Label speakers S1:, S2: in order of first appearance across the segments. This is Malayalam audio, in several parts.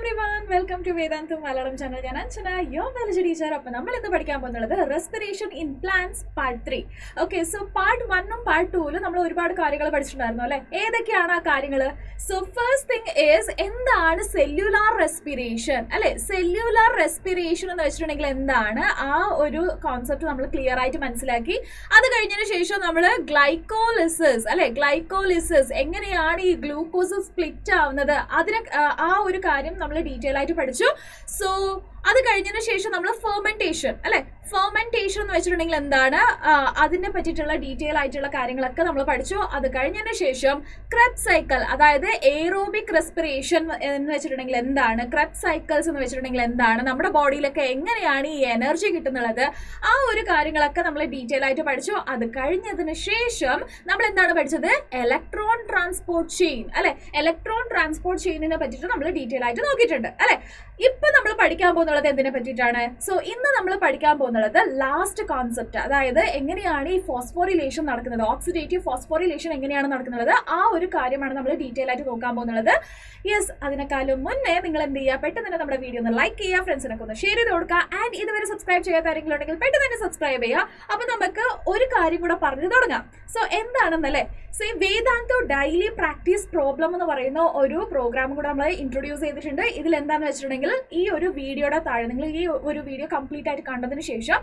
S1: everyone, welcome to Vedantham Malayalam channel. ഞാൻ അഞ്ജന, your biology teacher. അപ്പോൾ നമ്മൾ ഇന്ന് പഠിക്കാൻ പോകുന്നത് respiration in plants part 3. Okay, so part 1ഉം പാർട്ട് 2ലും നമ്മൾ ഒരുപാട് കാര്യങ്ങൾ പഠിച്ചിട്ടുണ്ടായിരുന്നു അല്ലേ? ഏതൊക്കെയാണ് ആ കാര്യങ്ങൾ? സോ ഫസ്റ്റ് തിങ് ഈസ് എന്താണ് സെല്ലുലാർ റെസ്പിറേഷൻ അല്ലേ? സെല്ലുലാർ റെസ്പിറേഷൻ എന്ന് വെച്ചിട്ടുണ്ടെങ്കിൽ എന്താണ് ആ ഒരു കോൺസെപ്റ്റ് നമ്മൾ ക്ലിയർ ആയിട്ട് മനസ്സിലാക്കി. അത് കഴിഞ്ഞതിന് ശേഷം നമ്മൾ ഗ്ലൈക്കോളിസിസ് അല്ലെ, ഗ്ലൈക്കോളിസിസ് എങ്ങനെയാണ് ഈ ഗ്ലൂക്കോസ് സ്പ്ലിറ്റ് ആവുന്നത് അതിനെ ആ ഒരു കാര്യം നമ്മൾ ഡീറ്റെയിൽ ആയിട്ട് പഠിച്ചു. സോ അത് കഴിഞ്ഞതിന് ശേഷം നമ്മൾ ഫെർമെന്റേഷൻ അല്ലെ, ഫെർമെന്റേഷൻ എന്ന് വെച്ചിട്ടുണ്ടെങ്കിൽ എന്താണ് അതിനെ പറ്റിയിട്ടുള്ള ഡീറ്റെയിൽ ആയിട്ടുള്ള കാര്യങ്ങളൊക്കെ നമ്മൾ പഠിച്ചു. അത് കഴിഞ്ഞതിന് ശേഷം ക്രെബ്സ് സൈക്കിൾ, അതായത് എയറോബിക് റെസ്പിറേഷൻ എന്ന് വെച്ചിട്ടുണ്ടെങ്കിൽ എന്താണ്, ക്രെബ്സ് സൈക്കിൾസ് എന്ന് വെച്ചിട്ടുണ്ടെങ്കിൽ എന്താണ്, നമ്മുടെ ബോഡിയിലൊക്കെ എങ്ങനെയാണ് ഈ എനർജി കിട്ടുന്നത്, ആ ഒരു കാര്യങ്ങളൊക്കെ നമ്മൾ ഡീറ്റെയിൽ ആയിട്ട് പഠിച്ചു. അത് കഴിഞ്ഞതിന് ശേഷം നമ്മൾ എന്താണ് പഠിച്ചത്? ഇലക്ട്രോൺ ട്രാൻസ്പോർട്ട് ചെയിൻ അല്ലെ, ഇലക്ട്രോൺ ട്രാൻസ്പോർട്ട് ചെയിനിനെ പറ്റിയിട്ട് നമ്മൾ ഡീറ്റെയിൽ ആയിട്ട് നോക്കിയിട്ടുണ്ട് അല്ലെ. ഇപ്പൊ നമ്മൾ പഠിക്കാൻ പോകുന്നത് എന്തിനെ പറ്റിയിട്ടാണ്? സോ ഇന്ന് നമ്മൾ പഠിക്കാൻ പോകുന്നത് ലാസ്റ്റ് കോൺസെപ്റ്റ്, അതായത് എങ്ങനെയാണ് ഈ ഫോസ്ഫോറിലേഷൻ നടക്കുന്നത്, ഓക്സിഡേറ്റീവ് ഫോസ്ഫോറിലേഷൻ എങ്ങനെയാണ് നടക്കുന്നത്, ആ ഒരു കാര്യമാണ് നമ്മൾ ഡീറ്റെയിൽ ആയിട്ട് നോക്കാൻ പോകുന്നത്. യെസ്, അതിനേക്കാളും മുന്നേ നിങ്ങൾ എന്ത് ചെയ്യുക, പെട്ടെന്ന് തന്നെ നമ്മുടെ വീഡിയോ ഒന്ന് ലൈക്ക് ചെയ്യുക, ഫ്രണ്ട്സിനൊക്കെ ഒന്ന് ഷെയർ ചെയ്ത് കൊടുക്കുക. ആൻഡ് ഇതുവരെ സബ്സ്ക്രൈബ് ചെയ്യാത്ത ആരെങ്കിലും ഉണ്ടെങ്കിൽ പെട്ടെന്ന് തന്നെ സബ്സ്ക്രൈബ് ചെയ്യുക. അപ്പൊ നമുക്ക് ഒരു കാര്യം കൂടെ പറഞ്ഞു തുടങ്ങാം. സോ എന്താണെന്നല്ലേ, വേദാന്ത ഡെയിലി പ്രാക്ടീസ് പ്രോബ്ലം എന്ന് പറയുന്ന ഒരു പ്രോഗ്രാം കൂടെ നമ്മൾ ഇൻട്രൊഡ്യൂസ് ചെയ്തിട്ടുണ്ട്. ഇതിൽ എന്താണെന്ന് വെച്ചിട്ടുണ്ടെങ്കിൽ ഈ ഒരു വീഡിയോയുടെ താഴെ നിങ്ങൾ ഈ ഒരു വീഡിയോ കംപ്ലീറ്റ് ആയിട്ട് കണ്ടതിന് ശേഷം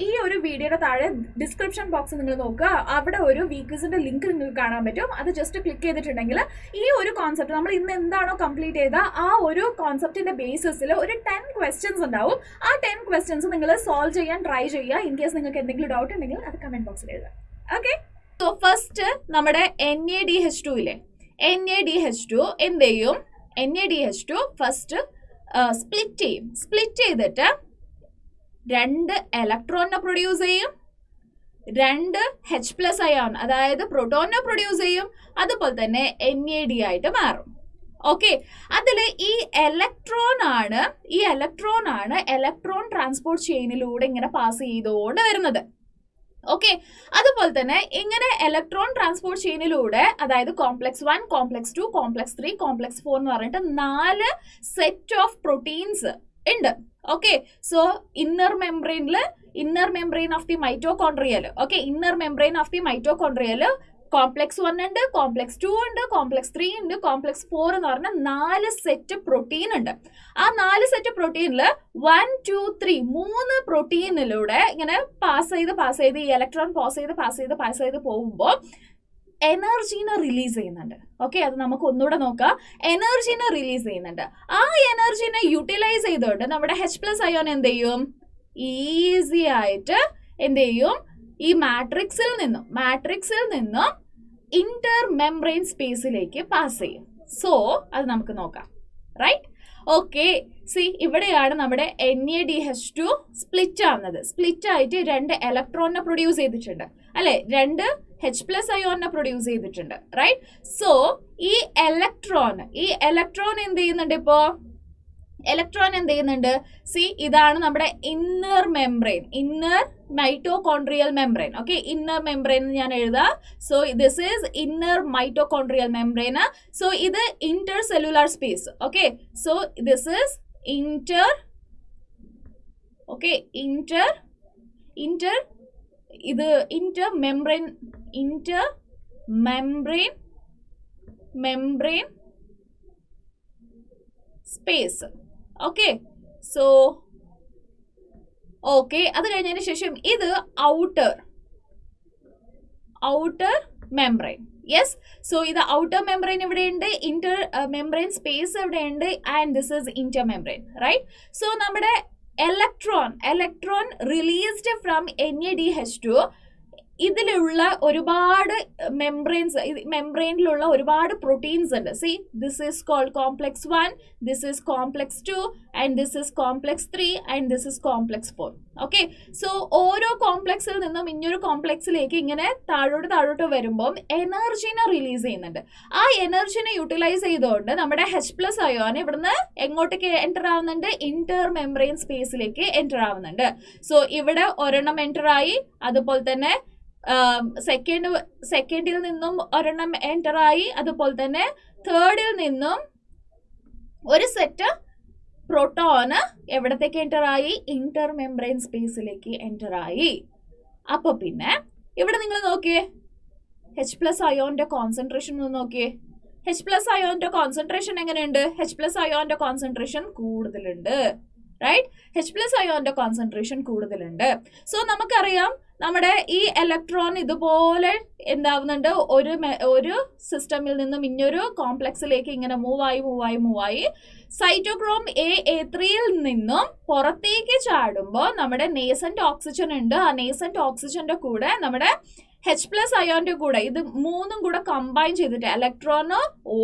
S1: ഈ ഒരു വീഡിയോയുടെ താഴെ ഡിസ്ക്രിപ്ഷൻ ബോക്സ് നിങ്ങൾ നോക്കുക, അവിടെ ഒരു വീക്ക്സിന്റെ ലിങ്ക് നിങ്ങൾക്ക് കാണാൻ പറ്റും. അത് ജസ്റ്റ് ക്ലിക്ക് ചെയ്തിട്ടുണ്ടെങ്കിൽ ഈ ഒരു കോൺസെപ്റ്റ് നമ്മൾ ഇന്ന് എന്താണോ കംപ്ലീറ്റ് ചെയ്ത ആ ഒരു കോൺസെപ്റ്റിന്റെ ബേസിസിൽ ഒരു 10 ക്വസ്റ്റ്യൻസ് ഉണ്ടാവും. ആ 10 ക്വസ്റ്റ്യൻസ് നിങ്ങൾ സോൾവ് ചെയ്യാൻ ട്രൈ ചെയ്യുക. ഇൻ കേസ് നിങ്ങൾക്ക് എന്തെങ്കിലും ഡൗട്ട് ഉണ്ടെങ്കിൽ അത് കമന്റ് ബോക്സിൽ എഴുതാം. ഓക്കെ, സോ ഫസ്റ്റ് നമ്മുടെ NaDH2 ഇല്ലേ, NaDH2 എന്ത് ചെയ്യും? NaDH2 ഫസ്റ്റ് സ്പ്ലിറ്റ് ചെയ്യും. സ്പ്ലിറ്റ് ചെയ്തിട്ട് 2 ഇലക്ട്രോണിനെ പ്രൊഡ്യൂസ് ചെയ്യും, 2 H+ അയോൺ അതായത് പ്രോട്ടോണിനെ പ്രൊഡ്യൂസ് ചെയ്യും, അതുപോലെ തന്നെ NAD ആയിട്ട് മാറും. ഓക്കെ, അതിൽ ഈ ഇലക്ട്രോൺ ആണ് ഇലക്ട്രോൺ ട്രാൻസ്പോർട്ട് ചെയിനിലൂടെ ഇങ്ങനെ പാസ് ചെയ്തുകൊണ്ട് വരുന്നത്. ഓക്കെ, അതുപോലെ തന്നെ ഇങ്ങനെ ഇലക്ട്രോൺ ട്രാൻസ്പോർട്ട് ചെയിനിലൂടെ, അതായത് കോംപ്ലക്സ് 1, കോംപ്ലക്സ് 2, കോംപ്ലക്സ് 3, കോംപ്ലക്സ് 4 എന്ന് പറഞ്ഞിട്ട് 4 സെറ്റ് ഓഫ് പ്രോട്ടീൻസ് ഉണ്ട്. Okay, so inner membrane of the mitochondrial, okay, inner membrane of the mitochondrial complex 1 ഉണ്ട്, കോംപ്ലക്സ് 2 ഉണ്ട്, കോംപ്ലക്സ് 3 ഉണ്ട്, കോംപ്ലക്സ് 4 എന്ന് പറഞ്ഞ 4 സെറ്റ് പ്രോട്ടീൻ ഉണ്ട്. ആ 4 സെറ്റ് പ്രോട്ടീനിൽ 1, 2, 3 3 പ്രോട്ടീനിലൂടെ ഇങ്ങനെ പാസ് ചെയ്ത് ഈ ഇലക്ട്രോൺ പാസ് ചെയ്ത് പോകുമ്പോൾ എനർജീനെ റിലീസ് ചെയ്യുന്നുണ്ട്. ഓക്കെ, അത് നമുക്ക് ഒന്നുകൂടെ നോക്കാം. എനർജീനെ റിലീസ് ചെയ്യുന്നുണ്ട്. ആ എനർജീനെ യൂട്ടിലൈസ് ചെയ്തുകൊണ്ട് നമ്മുടെ H+ അയോൺ എന്ത് ചെയ്യും? ഈസി ആയിട്ട് എന്ത് ചെയ്യും? ഈ മാട്രിക്സിൽ നിന്നും ഇന്റർ മെംബ്രെയിൻ സ്പേസിലേക്ക് പാസ് ചെയ്യും. സോ അത് നമുക്ക് നോക്കാം. റൈറ്റ്, ഓക്കെ, ഇവിടെയാണ് നമ്മുടെ NaDH2 സ്പ്ലിറ്റ് ആവുന്നത്. സ്പ്ലിറ്റ് ആയിട്ട് 2 ഇലക്ട്രോണിനെ പ്രൊഡ്യൂസ് ചെയ്തിട്ടുണ്ട് അല്ലെ, 2 H+ അയോണിനെ പ്രൊഡ്യൂസ് ചെയ്തിട്ടുണ്ട്. റൈറ്റ്, സോ ഈ ഇലക്ട്രോൺ എന്ത് ചെയ്യുന്നുണ്ട്? ഇതാണ് നമ്മുടെ inner mitochondrial membrane. Okay, inner membrane ഞാൻ എഴുതാം. So this is inner mitochondrial membrane. So ഇത് inter cellular space. Okay, so this is inter membrane space. Okay, so okay, അത് കഴിഞ്ഞതിന് ശേഷം ഇത് ഔട്ടർ മെംബ്രെയിൻ. യെസ്, സോ ഇത് ഔട്ടർ മെംബ്രെയിൻ ഇവിടെയുണ്ട്, ഇന്റർ മെംബ്രെയിൻ സ്പേസ് ഇവിടെയുണ്ട്, and this is inter membrane. Right, so നമ്മുടെ ഇലക്ട്രോൺ റിലീസ്ഡ് ഫ്രം NaDH2 ഇതിലുള്ള ഒരുപാട് മെംബ്രെയിനിലുള്ള ഒരുപാട് പ്രോട്ടീൻസ് ഉണ്ട്. This is called complex 1, this is complex 2, and this is complex 3, and this is complex 4. Okay, so ഓരോ കോംപ്ലക്സിൽ നിന്നും ഇനിയൊരു കോംപ്ലക്സിലേക്ക് ഇങ്ങനെ താഴോട്ട് വരുമ്പോൾ എനർജീനെ റിലീസ് ചെയ്യുന്നുണ്ട്. ആ എനർജീനെ യൂട്ടിലൈസ് ചെയ്തുകൊണ്ട് നമ്മുടെ H+ അയോൺ ഇവിടുന്ന് എങ്ങോട്ടേക്ക് എൻ്റർ ആവുന്നുണ്ട്? ഇന്റർ മെംബ്രെയിൻ സ്പേസിലേക്ക് എൻ്റർ ആവുന്നുണ്ട്. സോ ഇവിടെ ഒരെണ്ണം എൻ്റർ ആയി, അതുപോലെ തന്നെ സെക്കൻഡിൽ നിന്നും ഒരെണ്ണം എൻ്റർ ആയി, അതുപോലെ തന്നെ തേർഡിൽ നിന്നും ഒരു സെറ്റ് പ്രോട്ടോണ് എവിടത്തേക്ക് എൻ്റർ ആയി? ഇന്റർ മെംബ്രെയിൻ സ്പേസിലേക്ക് എൻ്റർ ആയി. അപ്പൊ പിന്നെ ഇവിടെ നിങ്ങൾ നോക്കിയേ, H+ അയോന്റെ കോൺസെൻട്രേഷൻ ഒന്ന് നോക്കിയേ. H+ അയോന്റെ കോൺസെൻട്രേഷൻ എങ്ങനെയുണ്ട്? H+ അയോന്റെ കോൺസെൻട്രേഷൻ കൂടുതലുണ്ട്, റൈറ്റ്? H+ അയോന്റെ കോൺസെൻട്രേഷൻ കൂടുതലുണ്ട്. സോ നമുക്കറിയാം നമ്മുടെ ഈ ഇലക്ട്രോൺ ഇതുപോലെ എന്താവുന്നുണ്ട്, ഒരു സിസ്റ്റമിൽ നിന്നും ഇന്നൊരു കോംപ്ലക്സിലേക്ക് ഇങ്ങനെ മൂവായി സൈറ്റോക്രോം A3യിൽ നിന്നും പുറത്തേക്ക് ചാടുമ്പോൾ നമ്മുടെ നേസന്റ് ഓക്സിജൻ ഉണ്ട്. ആ നേസന്റ് ഓക്സിജന്റെ കൂടെ നമ്മുടെ H+ അയോന്റെ കൂടെ ഇത് മൂന്നും കൂടെ കമ്പൈൻ ചെയ്തിട്ട് ഇലക്ട്രോണ് O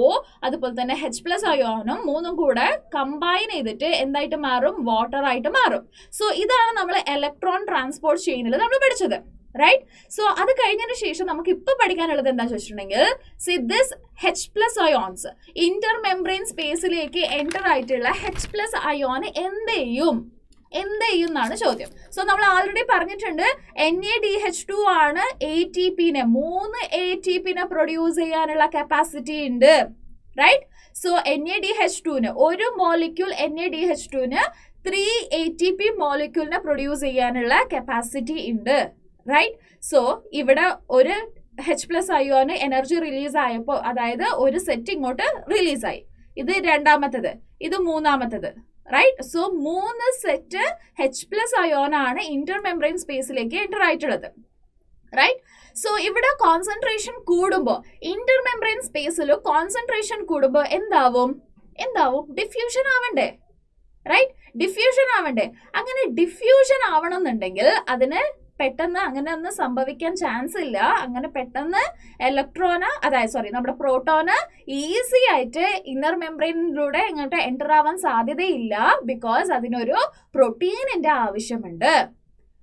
S1: അതുപോലെ തന്നെ H+ അയോണും മൂന്നും കൂടെ കമ്പൈൻ ചെയ്തിട്ട് എന്തായിട്ട് മാറും? വാട്ടർ ആയിട്ട് മാറും. സോ ഇതാണ് നമ്മൾ ഇലക്ട്രോൺ ട്രാൻസ്പോർട്ട് ചെയിനിൽ നമ്മൾ പഠിച്ചത്, റൈറ്റ്? സോ അത് കഴിഞ്ഞതിന് ശേഷം നമുക്ക് ഇപ്പൊ പഠിക്കാനുള്ളത് എന്താണെന്ന് വെച്ചിട്ടുണ്ടെങ്കിൽ, see this H+ ions inter membrane സ്പേസിലേക്ക് എൻ്റർ ആയിട്ടുള്ള H+ അയോൺ എന്ത് ചെയ്യും എന്നാണ് ചോദ്യം. സോ നമ്മൾ ആൾറെഡി പറഞ്ഞിട്ടുണ്ട്, NaDH2 ആണ് ATPനെ 3 ATPനെ പ്രൊഡ്യൂസ് ചെയ്യാനുള്ള കപ്പാസിറ്റി ഉണ്ട്, റൈറ്റ്? സോ NaDH2ന് ഒരു മോളിക്യൂൾ NaDH2ന് 3 ATP മോളിക്യൂളിനെ പ്രൊഡ്യൂസ് ചെയ്യാനുള്ള കപ്പാസിറ്റി ഉണ്ട്, റൈറ്റ്? സോ ഇവിടെ ഒരു H+ അയോന് എനർജി റിലീസ് ആയപ്പോൾ, അതായത് ഒരു സെറ്റ് ഇങ്ങോട്ട് റിലീസായി, ഇത് രണ്ടാമത്തത്, ഇത് മൂന്നാമത്തത്, right? So 3 set H+ ion ആണ് ഇന്റർ മെംബ്രെയിൻ സ്പേസിലേക്ക് എൻ്റർ ആയിട്ടുള്ളത്, റൈറ്റ്? സോ ഇവിടെ കോൺസെൻട്രേഷൻ കൂടുമ്പോൾ, ഇന്റർ മെംബ്രെയിൻ സ്പേസിൽ കോൺസെൻട്രേഷൻ കൂടുമ്പോൾ എന്താവും? ഡിഫ്യൂഷൻ ആവണ്ടേ, റൈറ്റ്? ഡിഫ്യൂഷൻ ആവണ്ടേ? അങ്ങനെ ഡിഫ്യൂഷൻ ആവണം എന്നുണ്ടെങ്കിൽ അതിന് പെട്ടെന്ന് അങ്ങനെ ഒന്നും സംഭവിക്കാൻ ചാൻസ് ഇല്ല. അങ്ങനെ പെട്ടെന്ന് നമ്മുടെ പ്രോട്ടോന് ഈസി ആയിട്ട് ഇന്നർ മെംബ്രെയിനിലൂടെ ഇങ്ങോട്ട് എൻ്റർ ആവാൻ സാധ്യതയില്ല. ബിക്കോസ് അതിനൊരു പ്രോട്ടീനിന്റെ ആവശ്യമുണ്ട്,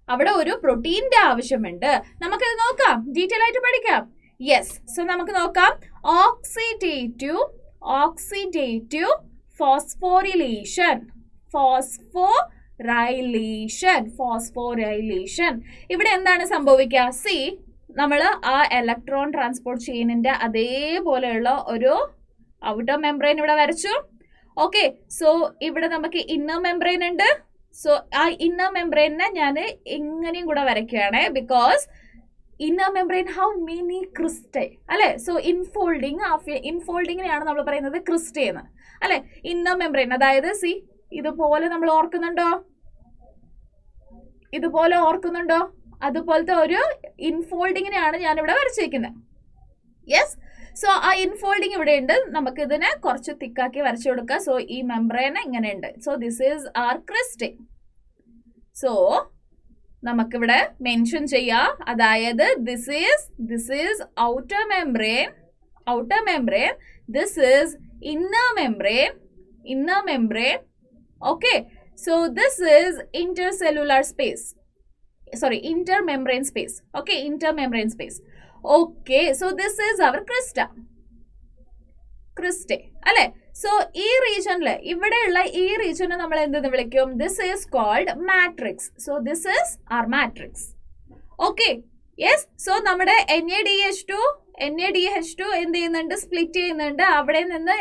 S1: അവിടെ ഒരു പ്രോട്ടീനിന്റെ ആവശ്യമുണ്ട്. നമുക്കത് നോക്കാം, ഡീറ്റെയിൽ ആയിട്ട് പഠിക്കാം. യെസ്, സോ നമുക്ക് നോക്കാം. Oxidative phosphorylation, phosphorylation. ഇവിടെ എന്താണ് സംഭവിക്കുക? സി, നമ്മൾ ആ ഇലക്ട്രോൺ ട്രാൻസ്പോർട്ട് ചെയിനിന്റെ അതേപോലെയുള്ള ഒരു ഔട്ടർ മെംബ്രെയിൻ ഇവിടെ വരച്ചു. ഓക്കെ, സോ ഇവിടെ നമുക്ക് ഇന്നർ മെംബ്രെയിൻ ഉണ്ട്. സോ ആ ഇന്നർ മെംബ്രെയിനെ ഞാൻ ഇങ്ങനെയും കൂടെ വരയ്ക്കുകയാണ്. Because inner membrane how many cristae അല്ലെ? സോ ഇൻഫോൾഡിങ്ങിനെയാണ് നമ്മൾ പറയുന്നത് ക്രിസ്റ്റേ എന്ന്, അല്ലെ? ഇന്നർ മെംബ്രെയിൻ, അതായത് സി ഇതുപോലെ നമ്മൾ ഓർക്കുന്നുണ്ടോ? അതുപോലത്തെ ഒരു ഇൻഫോൾഡിങ്ങിനെയാണ് ഞാൻ ഇവിടെ വരച്ചിരിക്കുന്നത്. യെസ്, സോ ആ ഇൻഫോൾഡിങ് ഇവിടെ ഉണ്ട്. നമുക്ക് ഇതിനെ കുറച്ച് തിക്കാക്കി വരച്ചു കൊടുക്കാം. സോ ഈ മെംബ്രെയിൻ ഇങ്ങനെ ഉണ്ട്. So this is are cristae. So നമുക്കിവിടെ മെൻഷൻ ചെയ്യാം, അതായത് this is outer membrane, this is inner membrane. Okay, so this is intermembrane space. Okay, intermembrane space. Okay, so this is our cristae, അല്ലെ? സോ ഈ റീജനില്, ഇവിടെയുള്ള ഈ റീജനെ നമ്മൾ എന്തെന്ന് വിളിക്കും? This is called matrix. So this is our matrix. Okay, yes. So നമ്മുടെ NaDH2 എന്ത് ചെയ്യുന്നുണ്ട്? സ്പ്ലിറ്റ് ചെയ്യുന്നുണ്ട്. അവിടെ നിന്ന്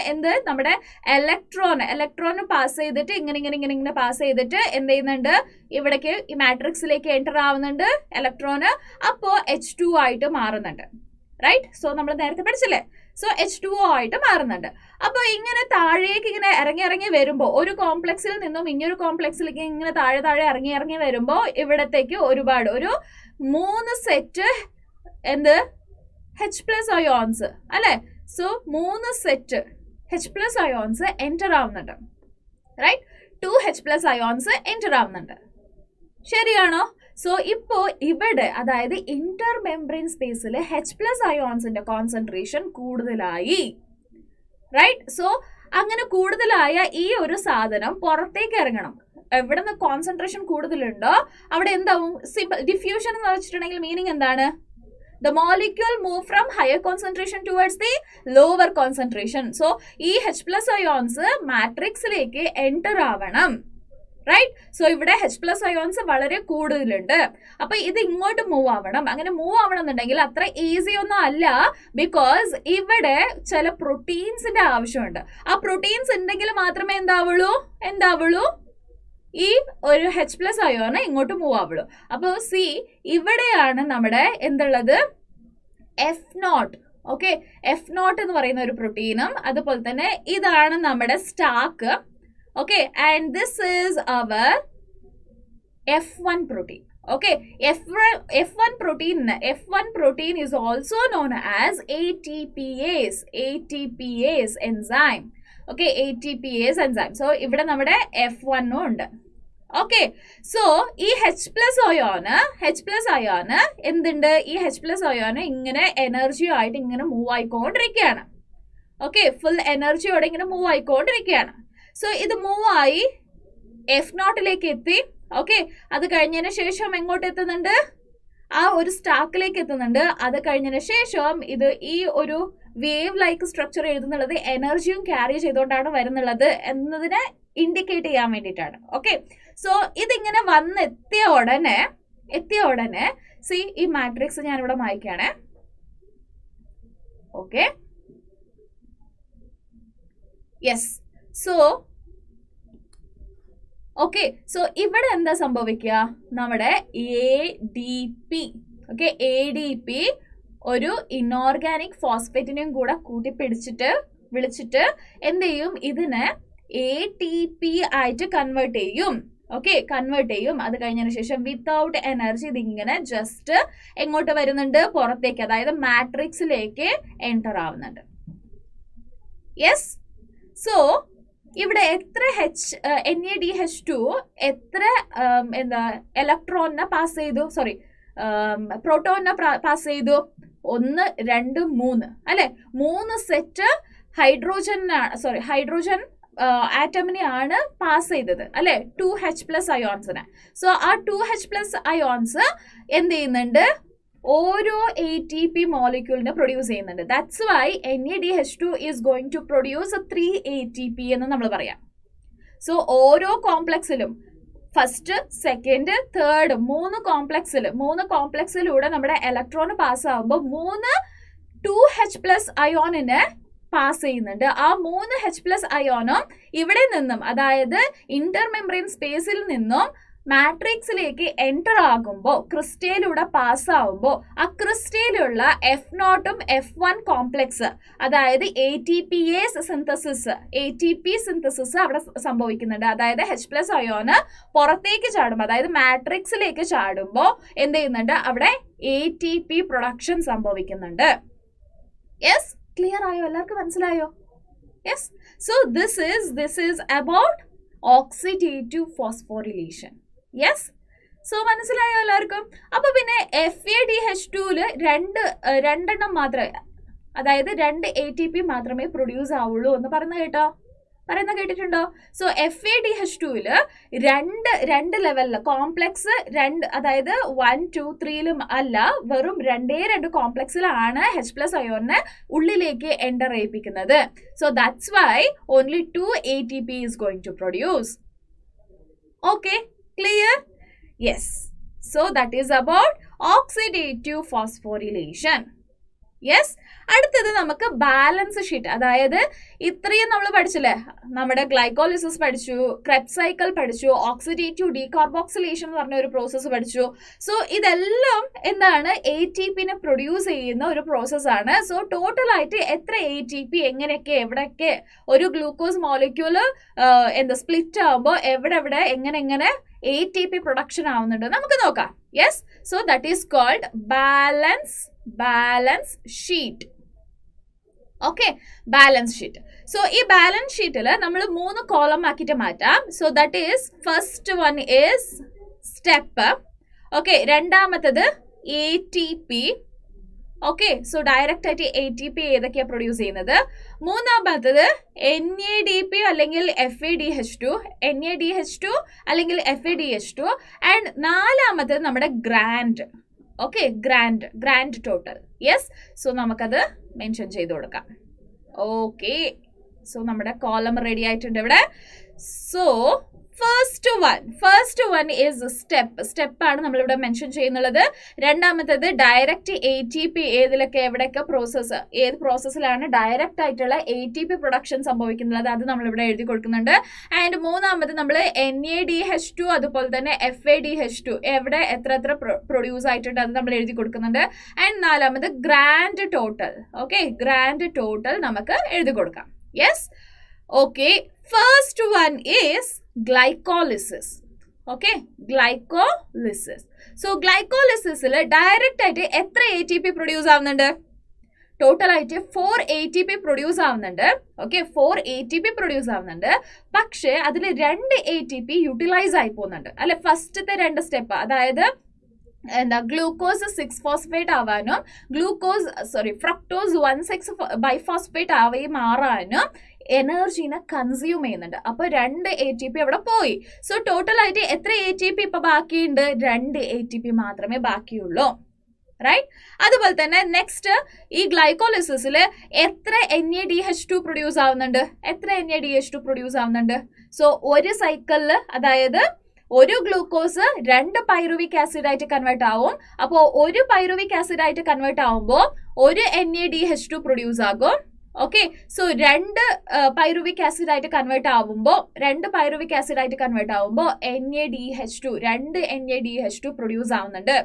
S1: നമ്മുടെ ഇലക്ട്രോൺ പാസ് ചെയ്തിട്ട് ഇങ്ങനെ പാസ് ചെയ്തിട്ട് എന്ത് ചെയ്യുന്നുണ്ട്? ഇവിടേക്ക് ഈ മാട്രിക്സിലേക്ക് എൻ്റർ ആവുന്നുണ്ട് ഇലക്ട്രോന്. അപ്പോ H2 ആയിട്ട് മാറുന്നുണ്ട്, റൈറ്റ്? സോ നമ്മൾ നേരത്തെ പഠിച്ചില്ലേ? സോ H2O ആയിട്ട് മാറുന്നുണ്ട്. അപ്പൊ ഇങ്ങനെ താഴേക്ക് ഇങ്ങനെ ഇറങ്ങി വരുമ്പോൾ, ഒരു കോംപ്ലക്സിൽ നിന്നും ഇനിയൊരു കോംപ്ലക്സിലേക്ക് ഇങ്ങനെ താഴെ ഇറങ്ങി വരുമ്പോൾ ഇവിടത്തേക്ക് ഒരു 3 സെറ്റ് H+ അയോൺസ്, അല്ലെ? So 3 set H+ ions enter ആവുന്നുണ്ട്, റൈറ്റ്? 2 H+ അയോൺസ് എൻ്റർ ആവുന്നുണ്ട്, ശരിയാണോ? സോ ഇപ്പോ ഇവിടെ, അതായത് ഇന്റർ മെംബ്രെയിൻ സ്പേസിൽ H+ അയോൺസിന്റെ കോൺസെൻട്രേഷൻ കൂടുതലായി, റൈറ്റ്? സോ അങ്ങനെ കൂടുതലായ ഈ ഒരു സാധനം പുറത്തേക്ക് ഇറങ്ങണം. എവിടെ നിന്ന് കോൺസെൻട്രേഷൻ കൂടുതലുണ്ടോ അവിടെ എന്താവും? സിമ്പിൾ ഡിഫ്യൂഷൻ എന്ന് വെച്ചിട്ടുണ്ടെങ്കിൽ മീനിങ് എന്താണ്? The molecule move from higher concentration towards the lower concentration. So, ഈ H+ ions മാട്രിക്സിലേക്ക് എൻ്റർ ആവണം, റൈറ്റ്? സോ ഇവിടെ H+ ions വളരെ കൂടുതലുണ്ട്. അപ്പൊ ഇത് ഇങ്ങോട്ട് മൂവ് ആവണം. അങ്ങനെ മൂവ് ആവണം എന്നുണ്ടെങ്കിൽ അത്ര ഈസി ഒന്നും അല്ല. ബിക്കോസ് ഇവിടെ ചില പ്രോട്ടീൻസിന്റെ ആവശ്യമുണ്ട്. ആ പ്രോട്ടീൻസ് ഉണ്ടെങ്കിൽ മാത്രമേ എന്താവുള്ളൂ? എന്താവുള്ളൂ, ഈ ഒരു H+ അയോണ് ഇങ്ങോട്ട് മൂവ് ആവുള്ളൂ. അപ്പോൾ സി ഇവിടെയാണ് നമ്മുടെ എന്തുള്ളത്, F0. ഓക്കെ, F0 എന്ന് പറയുന്ന ഒരു പ്രോട്ടീനും അതുപോലെ തന്നെ ഇതാണ് നമ്മുടെ stack. Okay, and this is our F1 protein. Okay, F1 protein is also known as ATPase enzyme. Okay, ATPase enzyme. So ഇവിടെ നമ്മുടെ F1 ഉണ്ട്. ഓക്കെ, സോ ഈ H+ അയോണ് എന്തുണ്ട്, ഈ H+ അയോണ് ഇങ്ങനെ എനർജി ആയിട്ട് ഇങ്ങനെ മൂവ് ആയിക്കൊണ്ടിരിക്കുകയാണ്. ഓക്കെ, ഫുൾ എനർജിയോടെ ഇങ്ങനെ മൂവ് ആയിക്കൊണ്ടിരിക്കുകയാണ്. സോ ഇത് മൂവ് ആയി F0 എത്തി. ഓക്കെ, അത് കഴിഞ്ഞതിന് ശേഷം എങ്ങോട്ട് എത്തുന്നുണ്ട്, ആ ഒരു സ്റ്റാക്കിലേക്ക് എത്തുന്നുണ്ട്. അത് കഴിഞ്ഞതിന് ശേഷം ഇത് ഈ ഒരു വേവ് ലൈക്ക് സ്ട്രക്ചർ എഴുതുന്നുള്ളത് എനർജിയും ക്യാരി ചെയ്തുകൊണ്ടാണ് വരുന്നുള്ളത് എന്നതിനെ ഇൻഡിക്കേറ്റ് ചെയ്യാൻ വേണ്ടിയിട്ടാണ്. ഓക്കെ, സോ ഇതിങ്ങനെ വന്നെത്തിയ ഉടനെ സി ഈ മാട്രിക്സ് ഞാനിവിടെ മായ്ക്കാണ്. Okay, yes. ഓക്കെ, സോ ഇവിടെ എന്താ സംഭവിക്കുക, നമ്മുടെ ADP. ഓക്കെ, ADP ഒരു ഇനോർഗാനിക് ഫോസ്ഫേറ്റിനെയും കൂടെ വിളിച്ചിട്ട് എന്ത് ചെയ്യും, ഇതിനെ ATP ആയിട്ട് കൺവേർട്ട് ചെയ്യും. ഓക്കെ, കൺവേർട്ട് ചെയ്യും. അത് കഴിഞ്ഞതിന് ശേഷം വിത്തൗട്ട് എനർജി ഇതിങ്ങനെ ജസ്റ്റ് എങ്ങോട്ട് വരുന്നുണ്ട്, പുറത്തേക്ക്, അതായത് മാട്രിക്സിലേക്ക് എൻറ്റർ ആവുന്നുണ്ട്. യെസ്. സോ ഇവിടെ എത്ര NADH2 എത്ര ഇലക്ട്രോണിനെ പാസ് ചെയ്തു, പ്രോട്ടോണിനെ പാസ് ചെയ്തു, 1 2 3 അല്ലെ, 3 സെറ്റ് ഹൈഡ്രോജൻ ആറ്റമിനെയാണ് പാസ് ചെയ്തത് അല്ലെ, 2H+ അയോൺസിനെ. സോ ആ 2H+ അയോൺസ് എന്ത് ചെയ്യുന്നുണ്ട്, ഓരോ ATP മോളിക്യൂളിനെ പ്രൊഡ്യൂസ് ചെയ്യുന്നുണ്ട്. That's why NADH2 is going to produce 3 ATP എന്ന് നമ്മൾ പറയാം. സോ ഓരോ കോംപ്ലക്സിലും ഫസ്റ്റ്, സെക്കൻഡ്, തേർഡ് 3 കോംപ്ലക്സിലൂടെ നമ്മുടെ ഇലക്ട്രോൺ പാസ് ആകുമ്പോൾ 3 2H+ അയോണിനെ പാസ് ചെയ്യുന്നുണ്ട്. ആ 3H+ അയോണും ഇവിടെ നിന്നും, അതായത് ഇന്റർമെംബ്രെയിൻ സ്പേസിൽ നിന്നും മാട്രിക്സിലേക്ക് എൻറ്റർ ആകുമ്പോൾ, ക്രിസ്റ്റയിലൂടെ പാസ്സാവുമ്പോൾ ആ ക്രിസ്റ്റയിലുള്ള F0ഉം F1 കോംപ്ലക്സ്, അതായത് ATP സിന്തസിസ് അവിടെ സംഭവിക്കുന്നുണ്ട്. അതായത് H+ അയോണ് പുറത്തേക്ക് ചാടുമ്പോൾ, അതായത് മാട്രിക്സിലേക്ക് ചാടുമ്പോൾ എന്ത് ചെയ്യുന്നുണ്ട്, അവിടെ ATP പ്രൊഡക്ഷൻ സംഭവിക്കുന്നുണ്ട്. യെസ്, ക്ലിയർ ആയോ, എല്ലാവർക്കും മനസ്സിലായോ? Yes. So this is about oxidative phosphorylation. Yes, so മനസ്സിലായോ എല്ലാവർക്കും? അപ്പൊ പിന്നെ FADH2-ല് രണ്ടെണ്ണം മാത്രമേ, അതായത് 2 ATP മാത്രമേ പ്രൊഡ്യൂസ് ആവുള്ളൂ എന്ന് പറയുന്ന കേട്ടിട്ടുണ്ടോ? സോ FADH2-ല് രണ്ട് ലെവലില് കോംപ്ലക്സ് 2, അതായത് 1 2 3-ലും അല്ല, വെറും 2 കോംപ്ലക്സിലാണ് H+ അയോണിനെ ഉള്ളിലേക്ക് എൻറ്റർ ചെയ്യിപ്പിക്കുന്നത്. So that's why only 2 ATP is going to produce. Okay, clear? Yes. So that is about oxidative phosphorylation. Yes. അടുത്തത് നമുക്ക് ബാലൻസ് ഷീറ്റ്, അതായത് ഇത്രയും നമ്മൾ പഠിച്ചില്ലേ, നമ്മുടെ ഗ്ലൈക്കോളിസിസ് പഠിച്ചു, ക്രെബ്സ് സൈക്കിൾ പഠിച്ചു, ഓക്സിഡേറ്റീവ് ഡീകാർബോക്സിലേഷൻ എന്ന് പറഞ്ഞ ഒരു പ്രോസസ്സ് പഠിച്ചു. സോ ഇതെല്ലാം എന്താണ്, ATPനെ പ്രൊഡ്യൂസ് ചെയ്യുന്ന ഒരു പ്രോസസ്സാണ്. സോ ടോട്ടലായിട്ട് എത്ര ATP എങ്ങനെയൊക്കെ എവിടെയൊക്കെ ഒരു ഗ്ലൂക്കോസ് മോളിക്യൂള് സ്പ്ലിറ്റ് ആകുമ്പോൾ എവിടെ എങ്ങനെ ATP പ്രൊഡക്ഷൻ ആവുന്നുണ്ട് നമുക്ക് നോക്കാം. Yes. So that is called balance sheet. Okay, balance sheet. So ഈ ബാലൻസ് ഷീറ്റിൽ നമ്മൾ 3 കോളം ആക്കിയിട്ട് മാറ്റാം. So that is first one is step. Okay, രണ്ടാമത്തത് ATP. ഓക്കെ, സോ ഡയറക്റ്റ് ആയിട്ട് ATP ഏതൊക്കെയാണ് പ്രൊഡ്യൂസ് ചെയ്യുന്നത്. മൂന്നാമത്തത് NADP അല്ലെങ്കിൽ FADH2 അല്ലെങ്കിൽ FADH2. ആൻഡ് നാലാമത്തത് നമ്മുടെ grand. Okay, grand total. Yes. So നമുക്കത് മെൻഷൻ ചെയ്ത് കൊടുക്കാം. ഓക്കെ, സോ നമ്മുടെ കോളം റെഡി ആയിട്ടുണ്ട് ഇവിടെ. സോ ഫസ്റ്റ് വൺ ഈസ് സ്റ്റെപ്പാണ് നമ്മളിവിടെ മെൻഷൻ ചെയ്യുന്നുള്ളത്. രണ്ടാമത്തേത് ഡയറക്റ്റ് ATP. എവിടെയൊക്കെ ഏത് പ്രോസസ്സിലാണ് ഡയറക്റ്റ് ആയിട്ടുള്ള ATP പ്രൊഡക്ഷൻ സംഭവിക്കുന്നത് അത് നമ്മളിവിടെ എഴുതി കൊടുക്കുന്നുണ്ട്. ആൻഡ് മൂന്നാമത് നമ്മൾ NADH2 അതുപോലെ തന്നെ FADH2 എവിടെ എത്ര പ്രൊഡ്യൂസ് ആയിട്ടുണ്ട് അത് നമ്മൾ എഴുതി കൊടുക്കുന്നുണ്ട്. ആൻഡ് നാലാമത് ഗ്രാൻഡ് ടോട്ടൽ നമുക്ക് എഴുതി കൊടുക്കാം. Yes, okay. First one is glycolysis. Okay, glycolysis. So glycolysis direct ആയിട്ട് എത്ര ATP പ്രൊഡ്യൂസ് ആവുന്നുണ്ട്? ടോട്ടൽ ആയിട്ട് 4 ATP പ്രൊഡ്യൂസ് ആവുന്നുണ്ട്. ഓക്കെ, 4 ATP പ്രൊഡ്യൂസ് ആവുന്നുണ്ട്. പക്ഷേ അതിൽ 2 ATP യൂട്ടിലൈസ് ആയി പോകുന്നുണ്ട് അല്ലെ? ഫസ്റ്റത്തെ 2 സ്റ്റെപ്പ്, അതായത് ഗ്ലൂക്കോസ് 6-ഫോസ്ഫേറ്റ് ആവാനും ഫ്രക്ടോസ് 1,6-ബൈഫോസ്ഫേറ്റ് ആയി മാറാനും എനർജീനെ കൺസ്യൂം ചെയ്യുന്നുണ്ട്. അപ്പൊ 2 ATP അവിടെ പോയി. സോ ടോട്ടൽ ആയിട്ട് എത്ര ATP ഇപ്പൊ ബാക്കിയുണ്ട്? 2 ATP മാത്രമേ ബാക്കിയുള്ളൂ. റൈറ്റ്. അതുപോലെ തന്നെ നെക്സ്റ്റ്, ഈ ഗ്ലൈക്കോളിസിസിൽ എത്ര NADH2 പ്രൊഡ്യൂസ് ആവുന്നുണ്ട്? സോ ഒരു സൈക്കിളിൽ, അതായത് ഒരു ഗ്ലൂക്കോസ് 2 പൈറുവിക് ആസിഡ് ആയിട്ട് കൺവേർട്ട് ആവും. അപ്പോൾ ഒരു പൈറുവിക് ആസിഡ് ആയിട്ട് കൺവേർട്ട് ആവുമ്പോൾ ഒരു NADH2 പ്രൊഡ്യൂസ് ആകും. ഓക്കെ, സോ 2 പൈറുവിക് ആസിഡ് ആയിട്ട് കൺവേർട്ട് ആവുമ്പോൾ NADH2 പ്രൊഡ്യൂസ് ആവുന്നുണ്ട്.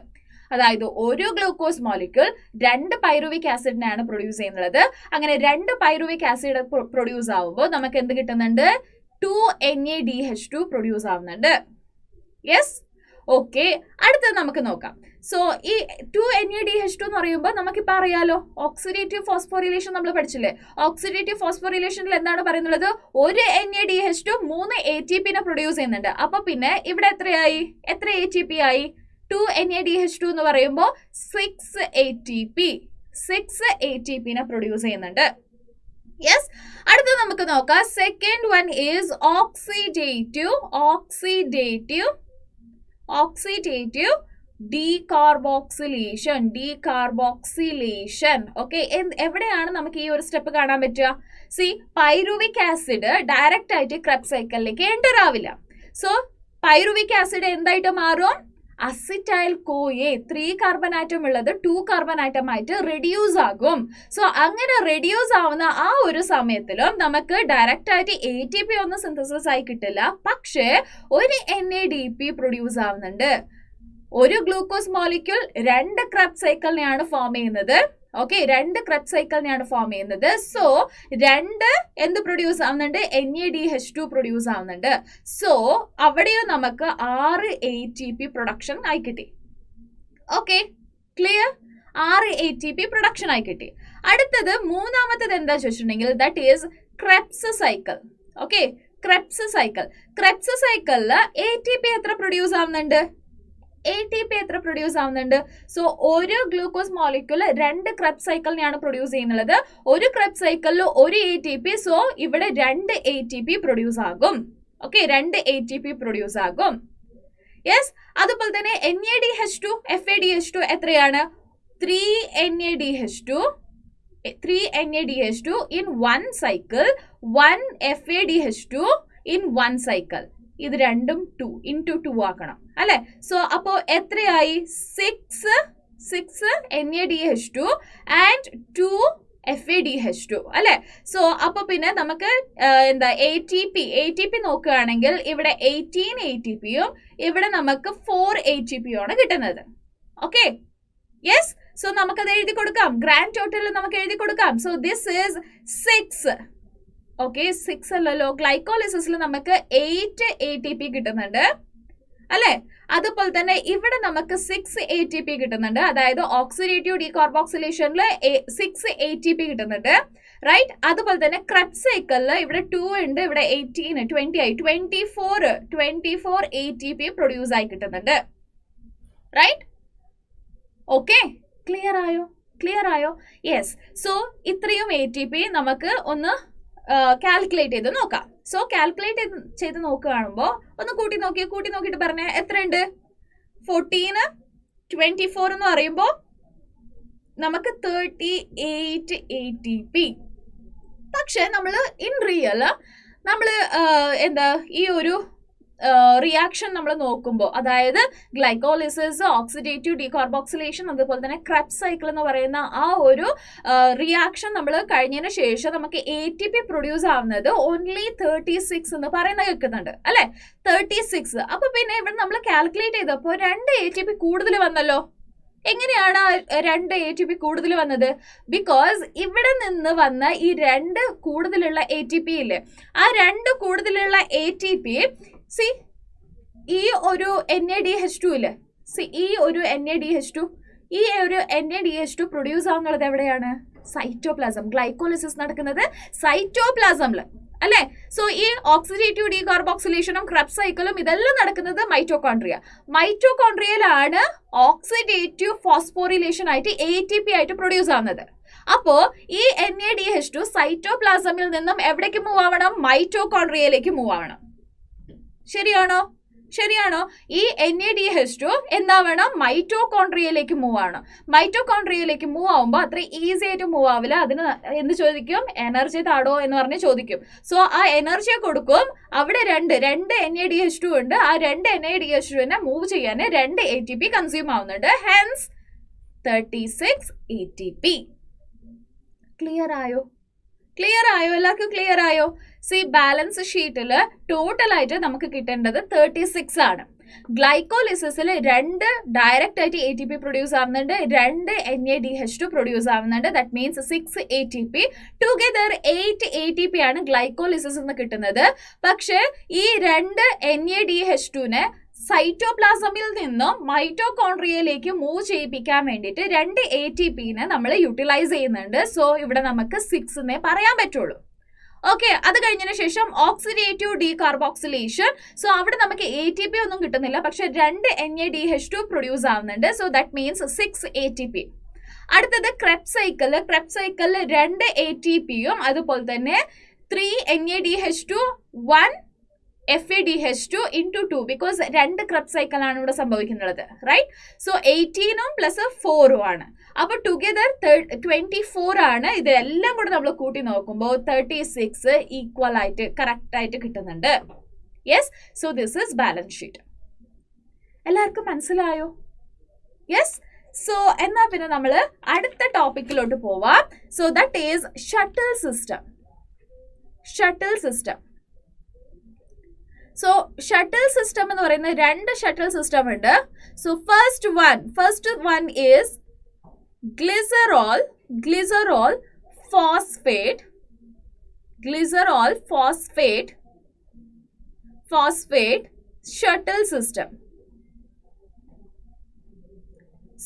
S1: അതായത് ഒരു ഗ്ലൂക്കോസ് മോളിക്യൂൾ 2 പൈറുവിക് ആസിഡിനെയാണ് പ്രൊഡ്യൂസ് ചെയ്യുന്നത്. അങ്ങനെ 2 പൈറുവിക് ആസിഡ് പ്രൊഡ്യൂസ് ആവുമ്പോൾ നമുക്ക് എന്ത് കിട്ടുന്നുണ്ട്? 2 NADH2 പ്രൊഡ്യൂസ് ആവുന്നുണ്ട്. Yes, okay. അടുത്തത് നമുക്ക് നോക്കാം. സോ ഈ 2 NADH2 എന്ന് പറയുമ്പോൾ നമുക്കിപ്പോൾ അറിയാലോ, ഓക്സിഡേറ്റീവ് ഫോസ്ഫോറിലേഷൻ നമ്മൾ പഠിച്ചില്ലേ? ഓക്സിഡേറ്റീവ് ഫോസ്ഫോറിലേഷനിൽ എന്താണ് പറയുന്നത്? ഒരു NADH2 3 ATPനെ പ്രൊഡ്യൂസ് ചെയ്യുന്നുണ്ട്. അപ്പൊ പിന്നെ ഇവിടെ എത്ര ATP ആയി? 2 NADH2 എന്ന് പറയുമ്പോൾ 6 ATPനെ പ്രൊഡ്യൂസ് ചെയ്യുന്നുണ്ട്. യെസ്, അടുത്തത് നമുക്ക് നോക്കാം. Second one is oxidative decarboxylation. Okay, എവിടെയാണ് നമുക്ക് ഈ ഒരു സ്റ്റെപ്പ് കാണാൻ പറ്റുക? പൈറുവിക് ആസിഡ് ഡയറക്റ്റ് ആയിട്ട് ക്രെബ്സ് സൈക്കിളിലേക്ക് എൻ്റർ ആവില്ല. സോ പൈറുവിക് ആസിഡ് എന്തായിട്ട് മാറും? അസിറ്റൈൽ CoA 3 കാർബൺ ആറ്റം ഉള്ളത് 2 കാർബൺ ആറ്റം ആയിട്ട് റെഡ്യൂസ് ആകും. സോ അങ്ങനെ റെഡ്യൂസ് ആവുന്ന ആ ഒരു സമയത്തിലും നമുക്ക് ഡയറക്റ്റ് ആയിട്ട് ATP ഒന്നും സിന്തസിസ് ആയി കിട്ടില്ല. പക്ഷേ ഒരു NADP പ്രൊഡ്യൂസ് ആവുന്നുണ്ട്. ഒരു ഗ്ലൂക്കോസ് മോളിക്യൂൾ 2 ക്രെബ്സ് സൈക്കിളിനെയാണ് ഫോം ചെയ്യുന്നത്. ഓക്കെ, 2 ക്രെബ്സ് സൈക്കിളിനെയാണ് ഫോം ചെയ്യുന്നത്. സോ 2 എന്ത് പ്രൊഡ്യൂസ് ആവുന്നുണ്ട്? NADH2 പ്രൊഡ്യൂസ് ആവുന്നുണ്ട്. സോ അവിടെയും നമുക്ക് 6 ATP പ്രൊഡക്ഷൻ ആയി കിട്ടി. Okay, clear? 6 ATP പ്രൊഡക്ഷൻ ആയി കിട്ടി. അടുത്തത് മൂന്നാമത്തത് എന്താ ചോദിച്ചിട്ടുണ്ടെങ്കിൽ that is Krebs cycle. Okay, Krebs സൈക്കിളിൽ ATP എത്ര പ്രൊഡ്യൂസ് ആവുന്നുണ്ട്? സോ ഒരു ഗ്ലൂക്കോസ് മോളിക്യൂൾ 2 ക്രെബ്സ് സൈക്കിളിനെയാണ് പ്രൊഡ്യൂസ് ചെയ്യുന്നത്. ഒരു ക്രെബ്സ് സൈക്കിളിൽ ഒരു ATP. സോ ഇവിടെ 2 ATP പ്രൊഡ്യൂസ് ആകും. ഓക്കെ, 2 ATP പ്രൊഡ്യൂസ് ആകും. യെസ്, അതുപോലെ തന്നെ NADH2 FADH2 എത്രയാണ്? 3 NADH2 in 1 cycle, 1 FADH2 in 1 cycle. ഇത് രണ്ടും 2 ആക്കണം അല്ലെ? സോ അപ്പോ എത്രയായി? 6 NADH2 ആൻഡ് 2 FADH2 അല്ലെ? സോ അപ്പൊ പിന്നെ നമുക്ക് ATP നോക്കുകയാണെങ്കിൽ ഇവിടെ 18 ATPയും ഇവിടെ നമുക്ക് 4 ATPയും ആണ് കിട്ടുന്നത്. Okay, yes. സോ നമുക്കത് എഴുതി കൊടുക്കാം. ഗ്രാൻഡ് ടോട്ടലിൽ നമുക്ക് എഴുതി കൊടുക്കാം. So this is 6. ഓക്കെ, 6 അല്ലല്ലോ. ഗ്ലൈക്കോളിസിസിൽ നമുക്ക് 8 ATP കിട്ടുന്നുണ്ട് അല്ലെ? അതുപോലെ തന്നെ ഇവിടെ നമുക്ക് 6 ATP കിട്ടുന്നുണ്ട്. അതായത് ഓക്സിഡേറ്റീവ് ഡീകാർബോക്സിലേഷനിൽ 6 ATP കിട്ടുന്നുണ്ട്. റൈറ്റ്. അതുപോലെ തന്നെ ക്രെബ്സ് സൈക്കിളിൽ ഇവിടെ 2 ഉണ്ട്, ഇവിടെ 18 20 ആയി 24 ATP പ്രൊഡ്യൂസ് ആയി കിട്ടുന്നുണ്ട്. റൈറ്റ്. ഓക്കെ, ക്ലിയർ ആയോ? യെസ്. സോ ഇത്രയും ATP നമുക്ക് ഒന്ന് കാൽക്കുലേറ്റ് ചെയ്ത് നോക്കാം. സോ കാൽക്കുലേറ്റ് ചെയ്ത് നോക്കുകയാണുമ്പോൾ ഒന്ന് കൂട്ടി നോക്കിയിട്ട് പറഞ്ഞേ എത്രയുണ്ട്? 14 24 എന്ന് പറയുമ്പോൾ നമുക്ക് 38 ATP. പക്ഷെ നമ്മൾ ഇൻ റിയൽ ഈ ഒരു റിയാക്ഷൻ നമ്മൾ നോക്കുമ്പോൾ, അതായത് ഗ്ലൈക്കോളിസിസ്, ഓക്സിഡേറ്റീവ് ഡീകാർബോക്സിലേഷൻ, അതുപോലെ തന്നെ ക്രെബ്സ് സൈക്കിൾ എന്ന് പറയുന്ന ആ ഒരു റിയാക്ഷൻ നമ്മൾ കഴിഞ്ഞതിന് ശേഷം നമുക്ക് ATP പ്രൊഡ്യൂസ് ആവുന്നത് ഓൺലി 36 എന്ന് പറയുന്നത് കേൾക്കുന്നുണ്ട് അല്ലെ, 36. അപ്പൊ പിന്നെ ഇവിടെ നമ്മൾ കാൽക്കുലേറ്റ് ചെയ്തപ്പോൾ 2 ATP കൂടുതൽ വന്നല്ലോ. എങ്ങനെയാണ് 2 ATP കൂടുതൽ വന്നത്? ബിക്കോസ് ഇവിടെ നിന്ന് വന്ന ഈ 2 കൂടുതലുള്ള ATP ഇല്ലേ, ആ 2 കൂടുതലുള്ള ATP ഈ ഒരു NADH2 ഇല്ലേ, ഈ ഒരു NADH2 പ്രൊഡ്യൂസ് ആവുന്നത് എവിടെയാണ്? സൈറ്റോപ്ലാസം. ഗ്ലൈക്കോളിസിസ് നടക്കുന്നത് സൈറ്റോപ്ലാസമില് അല്ലെ. സോ ഈ ഓക്സിഡേറ്റീവ് ഡീകാർബോക്സിലേഷനും ക്രെബ്സ് സൈക്കിളും ഇതെല്ലാം നടക്കുന്നത് മൈറ്റോകോൺട്രിയയിലാണ് ഓക്സിഡേറ്റീവ് ഫോസ്ഫോറിലേഷൻ ആയിട്ട് ATP ആയിട്ട് പ്രൊഡ്യൂസ് ആവുന്നത്. അപ്പോ ഈ NADH2 സൈറ്റോപ്ലാസമിൽ നിന്നും എവിടേക്ക് മൂവ് ആവണം? മൈറ്റോകോൺട്രിയയിലേക്ക് മൂവ് ആവണം. ശരിയാണോ? ഈ NADH2 എന്താവണം? മൈറ്റോകോൺട്രിയയിലേക്ക് മൂവ് ആവണം. മൈറ്റോകോൺട്രിയയിലേക്ക് മൂവ് ആവുമ്പോൾ അത്ര ഈസി ആയിട്ട് മൂവ് ആവില്ല. അതിന് എന്ത് ചോദിക്കും? എനർജി താടോ എന്ന് പറഞ്ഞ് ചോദിക്കും. സോ ആ എനർജിയെ കൊടുക്കും. അവിടെ രണ്ട് NADH2 ഉണ്ട്. ആ 2 NADH2നെ മൂവ് ചെയ്യാൻ 2 ATP കൺസ്യൂം ആവുന്നുണ്ട്. Hence 36 ATP. ക്ലിയർ ആയോ? എല്ലാവർക്കും ക്ലിയർ ആയോ? ബാലൻസ് ഷീറ്റിൽ ടോട്ടൽ ആയിട്ട് നമുക്ക് കിട്ടേണ്ടത് 36 ആണ്. ഗ്ലൈക്കോളിസിസിൽ 2 ഡയറക്റ്റ് ആയിട്ട് ATP പ്രൊഡ്യൂസ് ആവുന്നുണ്ട്, 2 NADH2 പ്രൊഡ്യൂസ് ആവുന്നുണ്ട്. That means 6 ATP. Together 8 ATP ആണ് ഗ്ലൈക്കോളിസിസ് എന്ന് കിട്ടുന്നത്. പക്ഷെ ഈ 2 NADH2നെ സൈറ്റോപ്ലാസമിൽ നിന്നും മൈറ്റോകോൺട്രിയയിലേക്ക് മൂവ് ചെയ്യിപ്പിക്കാൻ വേണ്ടിയിട്ട് 2 ATPനെ നമ്മൾ യൂട്ടിലൈസ് ചെയ്യുന്നുണ്ട്. സോ ഇവിടെ നമുക്ക് 6 എന്നേ പറയാൻ പറ്റുള്ളൂ. ഓക്കെ, അത് കഴിഞ്ഞതിന് ശേഷം ഓക്സിഡേറ്റീവ് ഡീകാർബോക്സിലേഷൻ. സോ അവിടെ നമുക്ക് ATP ഒന്നും കിട്ടുന്നില്ല, പക്ഷെ 2 NADH2 പ്രൊഡ്യൂസ് ആവുന്നുണ്ട്. So that means 6 ATP. അടുത്തത് ക്രെബ്സ് സൈക്കിൾ. 2 ATPയും അതുപോലെ തന്നെ 3 NADH2 1 FADH2 into 2 because 2 Krebs cycle ആണ് ഇവിടെ സംഭവിക്കുന്നത്, റൈറ്റ്? സോ 18ഉം പ്ലസ് 4ഉം ആണ്. അപ്പൊ ടുഗദർ 24 ആണ്. ഇതെല്ലാം കൂടെ നമ്മൾ കൂട്ടി നോക്കുമ്പോൾ 36 ഈക്വൽ ആയിട്ട് കറക്റ്റ് ആയിട്ട് കിട്ടുന്നുണ്ട്. Yes, so this is balance sheet. എല്ലാവർക്കും മനസ്സിലായോ? യെസ്. സോ എന്നാ പിന്നെ നമ്മൾ അടുത്ത ടോപ്പിക്കിലോട്ട് പോവാം. So that is shuttle system. So shuttle system എന്ന് പറയുന്ന 2 ഷട്ടിൽ സിസ്റ്റം ഉണ്ട്. So first one is glycerol phosphate shuttle system.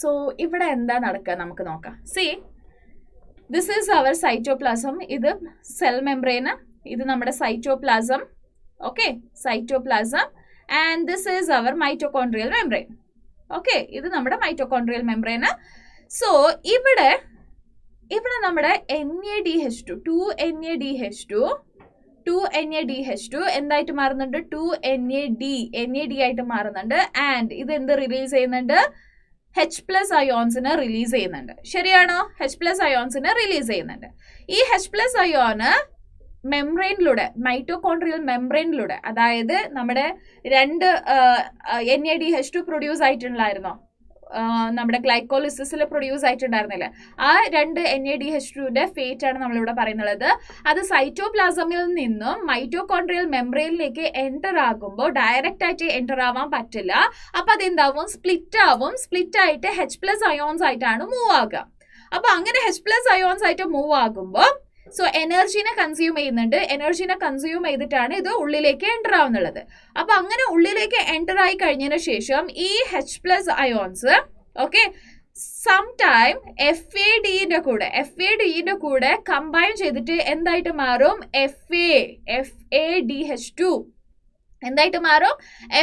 S1: So ഇവിടെ എന്താ നടക്കുക നമുക്ക് നോക്കാം. This is our cytoplasm. ഇത് സെൽ മെംബ്രെയിൻ, ഇത് നമ്മുടെ cytoplasm. Okay, cytoplasm. And this is our mitochondrial membrane. Okay, ഇത് നമ്മുടെ മൈറ്റോകോൺട്രിയൽ മെംബ്രെയിൻ. സോ ഇവിടെ നമ്മുടെ NADH2 2 NADH2 എന്തായിട്ട് മാറുന്നുണ്ട്? 2 NAD ആയിട്ട് മാറുന്നുണ്ട്. ആൻഡ് ഇത് എന്ത് റിലീസ് ചെയ്യുന്നുണ്ട്? H+ അയോൺസിനെ റിലീസ് ചെയ്യുന്നുണ്ട്. ശരിയാണോ? H+ അയോൺസിനെ റിലീസ് ചെയ്യുന്നുണ്ട്. ഈ H+ അയോണ് മെംബ്രെയിനിലൂടെ, മൈറ്റോകോൺട്രിയൽ മെംബ്രെയിനിലൂടെ, അതായത് നമ്മുടെ 2 NADH2 പ്രൊഡ്യൂസ് ആയിട്ടുണ്ടായിരുന്നോ, നമ്മുടെ ഗ്ലൈക്കോളിസിസിൽ പ്രൊഡ്യൂസ് ആയിട്ടുണ്ടായിരുന്നില്ലേ, ആ 2 NADH2ന്റെ ഫേറ്റ് ആണ് നമ്മളിവിടെ പറയുന്നത്. അത് സൈറ്റോപ്ലാസമിൽ നിന്നും മൈറ്റോകോൺട്രിയൽ മെംബ്രെയിനിലേക്ക് എൻ്റർ ആകുമ്പോൾ ഡയറക്റ്റ് ആയിട്ട് എൻ്റർ ആവാൻ പറ്റില്ല. അപ്പൊ അതെന്താവും? സ്പ്ലിറ്റ് ആയിട്ട് H+ അയോൺസ് ആയിട്ടാണ് മൂവ് ആകുക. അപ്പൊ അങ്ങനെ H+ അയോൺസ് ആയിട്ട് മൂവ് ആകുമ്പോൾ സോ എനർജീനെ കൺസ്യൂം ചെയ്യുന്നുണ്ട്. എനർജീനെ കൺസ്യൂം ചെയ്തിട്ടാണ് ഇത് ഉള്ളിലേക്ക് എൻ്റർ ആവുന്നുള്ളത്. അപ്പൊ അങ്ങനെ ഉള്ളിലേക്ക് എൻ്റർ ആയി കഴിഞ്ഞതിന് ശേഷം ഈ H+ ions okay some time FADന്റെ കൂടെ കമ്പൈൻ ചെയ്തിട്ട് എന്തായിട്ട് മാറും? FADH2 എന്തായിട്ട് മാറും?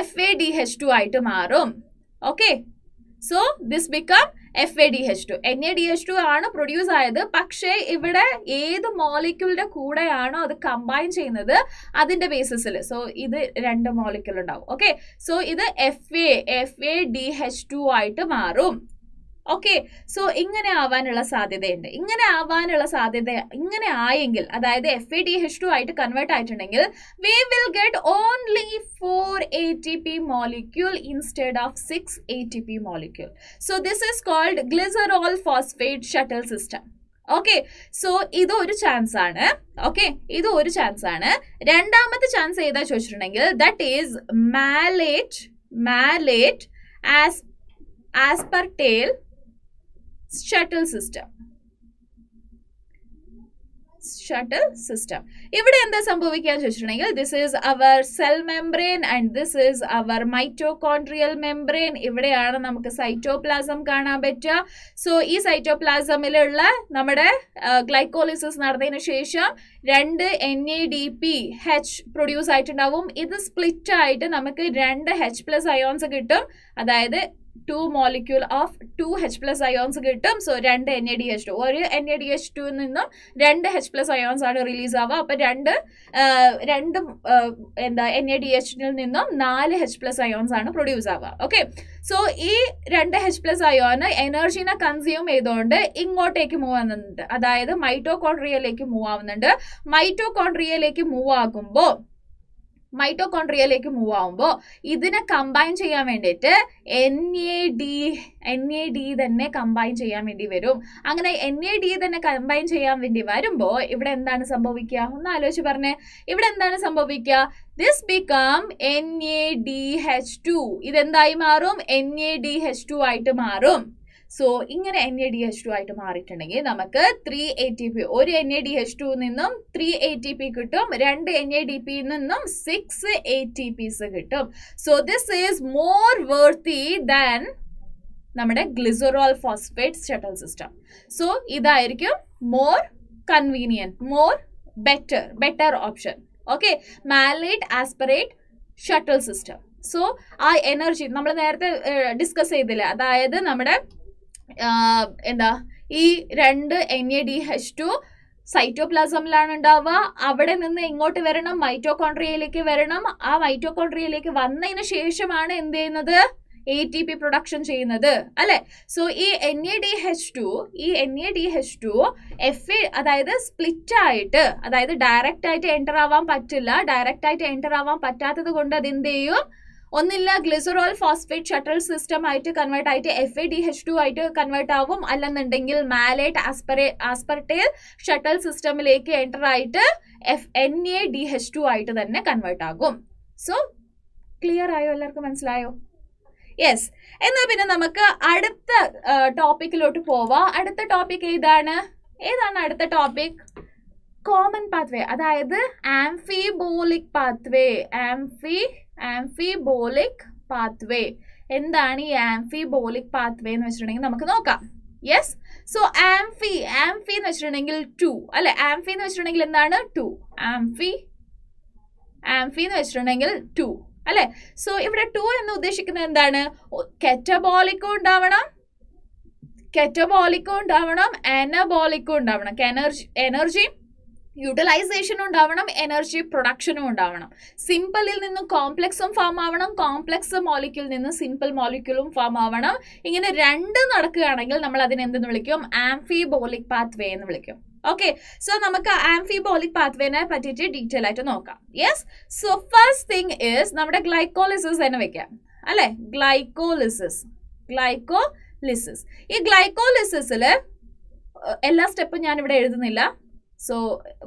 S1: FADH2 ആയിട്ട് മാറും. Okay, so this become FADH2. NADH2 ആണ് പ്രൊഡ്യൂസ് ആയത്. പക്ഷേ ഇവിടെ ഏത് മോളിക്യൂളിന്റെ കൂടെയാണോ അത് കമ്പൈൻ ചെയ്യുന്നത് അതിന്റെ ബേസിസിൽ സോ ഇത് 2 മോളിക്യൂൾ ഉണ്ടാവും. ഓക്കെ, സോ ഇത് FADH2 ആയിട്ട് മാറും. ഓക്കെ, സോ ഇങ്ങനെ ആവാനുള്ള സാധ്യതയുണ്ട്. ഇങ്ങനെ ആയെങ്കിൽ, അതായത് FADH2 ആയിട്ട് കൺവേർട്ട് ആയിട്ടുണ്ടെങ്കിൽ we will get only 4 ATP molecule instead of 6 ATP molecule. So this is called glycerol phosphate shuttle system. Okay, so ഇതൊരു ചാൻസ് ആണ്. ഓക്കെ, ഇത് ഒരു ചാൻസ് ആണ്. രണ്ടാമത്തെ ചാൻസ് ഏതാ ചോദിച്ചിട്ടുണ്ടെങ്കിൽ that is malate aspartate shuttle system. ഇവിടെ എന്താ സംഭവിക്കാൻ ചോദിച്ചിട്ടുണ്ടെങ്കിൽ this is our cell membrane and this is our mitochondrial membrane. ഇവിടെയാണ് നമുക്ക് സൈറ്റോപ്ലാസം കാണാൻ പറ്റുക. സോ ഈ സൈറ്റോപ്ലാസമിലുള്ള നമ്മുടെ ഗ്ലൈക്കോളിസിസ് നടന്നതിന് ശേഷം 2 NADPH പ്രൊഡ്യൂസ് ആയിട്ടുണ്ടാവും. ഇത് സ്പ്ലിറ്റ് ആയിട്ട് നമുക്ക് 2 H+ അയോൺസ് കിട്ടും. അതായത് 2 molecule of 2 H+ ions കിട്ടും. സോ 2 NADH2, ഒരു NADH2 നിന്നും 2 H+ ions ആണ് റിലീസ് ആവുക. അപ്പൊ രണ്ട് NADH നിന്നും 4 H+ ions ആണ് പ്രൊഡ്യൂസ് ആവുക. ഓക്കെ, സോ ഈ 2 H+ അയോൺ എനർജീനെ കൺസ്യൂം ചെയ്തുകൊണ്ട് ഇങ്ങോട്ടേക്ക് മൂവ് ആവുന്നുണ്ട്. അതായത് മൈറ്റോകോൺട്രിയയിലേക്ക് മൂവ് ആവുന്നുണ്ട്. മൈറ്റോകോൺട്രിയയിലേക്ക് മൂവ് ആവുമ്പോൾ ഇതിനെ കമ്പൈൻ ചെയ്യാൻ വേണ്ടിയിട്ട് NAD തന്നെ കമ്പൈൻ ചെയ്യാൻ വേണ്ടി വരും. അങ്ങനെ NAD തന്നെ കമ്പൈൻ ചെയ്യാൻ വേണ്ടി വരുമ്പോൾ ഇവിടെ എന്താണ് സംഭവിക്കുക? ഒന്ന് ആലോചിച്ച് പറഞ്ഞേ. ഇവിടെ എന്താണ് സംഭവിക്കുക? This become NADH2. ഇതെന്തായി മാറും? NADH2 ആയിട്ട് മാറും. സോ ഇങ്ങനെ NADH2 ആയിട്ട് മാറിയിട്ടുണ്ടെങ്കിൽ നമുക്ക് 3 ATP, ഒരു NADH2 നിന്നും 3 ATP കിട്ടും, 2 NADP നിന്നും 6 ATPs കിട്ടും. So this is more worthy than നമ്മുടെ glycerol phosphate shuttle system. So ഇതായിരിക്കും more convenient, more better option. Okay, malate aspartate shuttle system. So ആ എനർജി നമ്മൾ നേരത്തെ ഡിസ്കസ് ചെയ്തില്ല. അതായത് നമ്മുടെ ഈ 2 NADH2 സൈറ്റോപ്ലാസമിലാണ് ഉണ്ടാവുക. അവിടെ നിന്ന് ഇങ്ങോട്ട് വരണം, മൈറ്റോകോൺട്രിയയിലേക്ക് വരണം. ആ മൈറ്റോകോൺട്രിയയിലേക്ക് വന്നതിന് ശേഷമാണ് എന്ത് ചെയ്യുന്നത്? ATP പ്രൊഡക്ഷൻ ചെയ്യുന്നത്, അല്ലെ? സോ ഈ NADH2 അതായത് സ്പ്ലിറ്റ് ആയിട്ട്, അതായത് ഡയറക്റ്റ് ആയിട്ട് എൻ്റർ ആവാൻ പറ്റില്ല. ഡയറക്റ്റ് ആയിട്ട് എൻ്റർ ആവാൻ പറ്റാത്തത് കൊണ്ട് അത് എന്ത് ചെയ്യും? ഒന്നില്ല ഗ്ലിസറോൾ ഫോസ്ഫേറ്റ് ഷട്ടൽ സിസ്റ്റം ആയിട്ട് കൺവേർട്ട് ആയിട്ട് FADH2 ആയിട്ട് കൺവേർട്ട് ആവും. അല്ലെന്നുണ്ടെങ്കിൽ മാലേറ്റ് ആസ്പർട്ടേൽ ഷട്ടൽ സിസ്റ്റമിലേക്ക് എൻ്റർ ആയിട്ട് NADH2 ആയിട്ട് തന്നെ കൺവേർട്ട് ആകും. സോ ക്ലിയർ ആയോ? എല്ലാവർക്കും മനസ്സിലായോ? യെസ്. എന്നാൽ പിന്നെ നമുക്ക് അടുത്ത ടോപ്പിക്കിലോട്ട് പോവാം. അടുത്ത ടോപ്പിക് ഏതാണ് അടുത്ത ടോപ്പിക്? കോമൺ പാത്വേ, അതായത് ആംഫിബോളിക് പാത്വേ. ആംഫിബോളിക് പാത്വേ എന്താണ് ഈ ആംഫിബോളിക് പാത്വേ എന്ന് വെച്ചിട്ടുണ്ടെങ്കിൽ നമുക്ക് നോക്കാം. യെസ്. സോ ആംഫി എന്ന് വെച്ചിട്ടുണ്ടെങ്കിൽ 2, അല്ലെ? ആംഫി എന്ന് വെച്ചിട്ടുണ്ടെങ്കിൽ എന്താണ്? 2. ആംഫി എന്ന് വെച്ചിട്ടുണ്ടെങ്കിൽ 2, അല്ലെ? സോ ഇവിടെ 2 എന്ന് ഉദ്ദേശിക്കുന്നത് എന്താണ്? കെറ്റബോളിക്കും ഉണ്ടാവണം, അനബോളിക്കും ഉണ്ടാവണം. എനർജി യൂട്ടിലൈസേഷനും ഉണ്ടാവണം, എനർജി പ്രൊഡക്ഷനും ഉണ്ടാവണം. സിമ്പിളിൽ നിന്നും കോംപ്ലക്സും ഫോം ആവണം, കോംപ്ലക്സ് മോളിക്യൂളിൽ നിന്ന് സിമ്പിൾ മോളിക്യൂളും ഫോം ആവണം. ഇങ്ങനെ 2 നടക്കുകയാണെങ്കിൽ നമ്മൾ അതിനെ എന്തെന്ന് വിളിക്കും? ആംഫിബോളിക് പാത്വേ എന്ന് വിളിക്കും. ഓക്കെ, സോ നമുക്ക് ആംഫിബോളിക് പാത്വേനെ പറ്റിയിട്ട് ഡീറ്റെയിൽ ആയിട്ട് നോക്കാം. Yes. So first thing is നമ്മുടെ ഗ്ലൈക്കോളിസിസ് തന്നെ വെക്കാം, അല്ലെ? ഗ്ലൈക്കോളിസിസ്. ഈ ഗ്ലൈക്കോളിസിസിൽ എല്ലാ സ്റ്റെപ്പും ഞാൻ ഇവിടെ എഴുതുന്നില്ല. സോ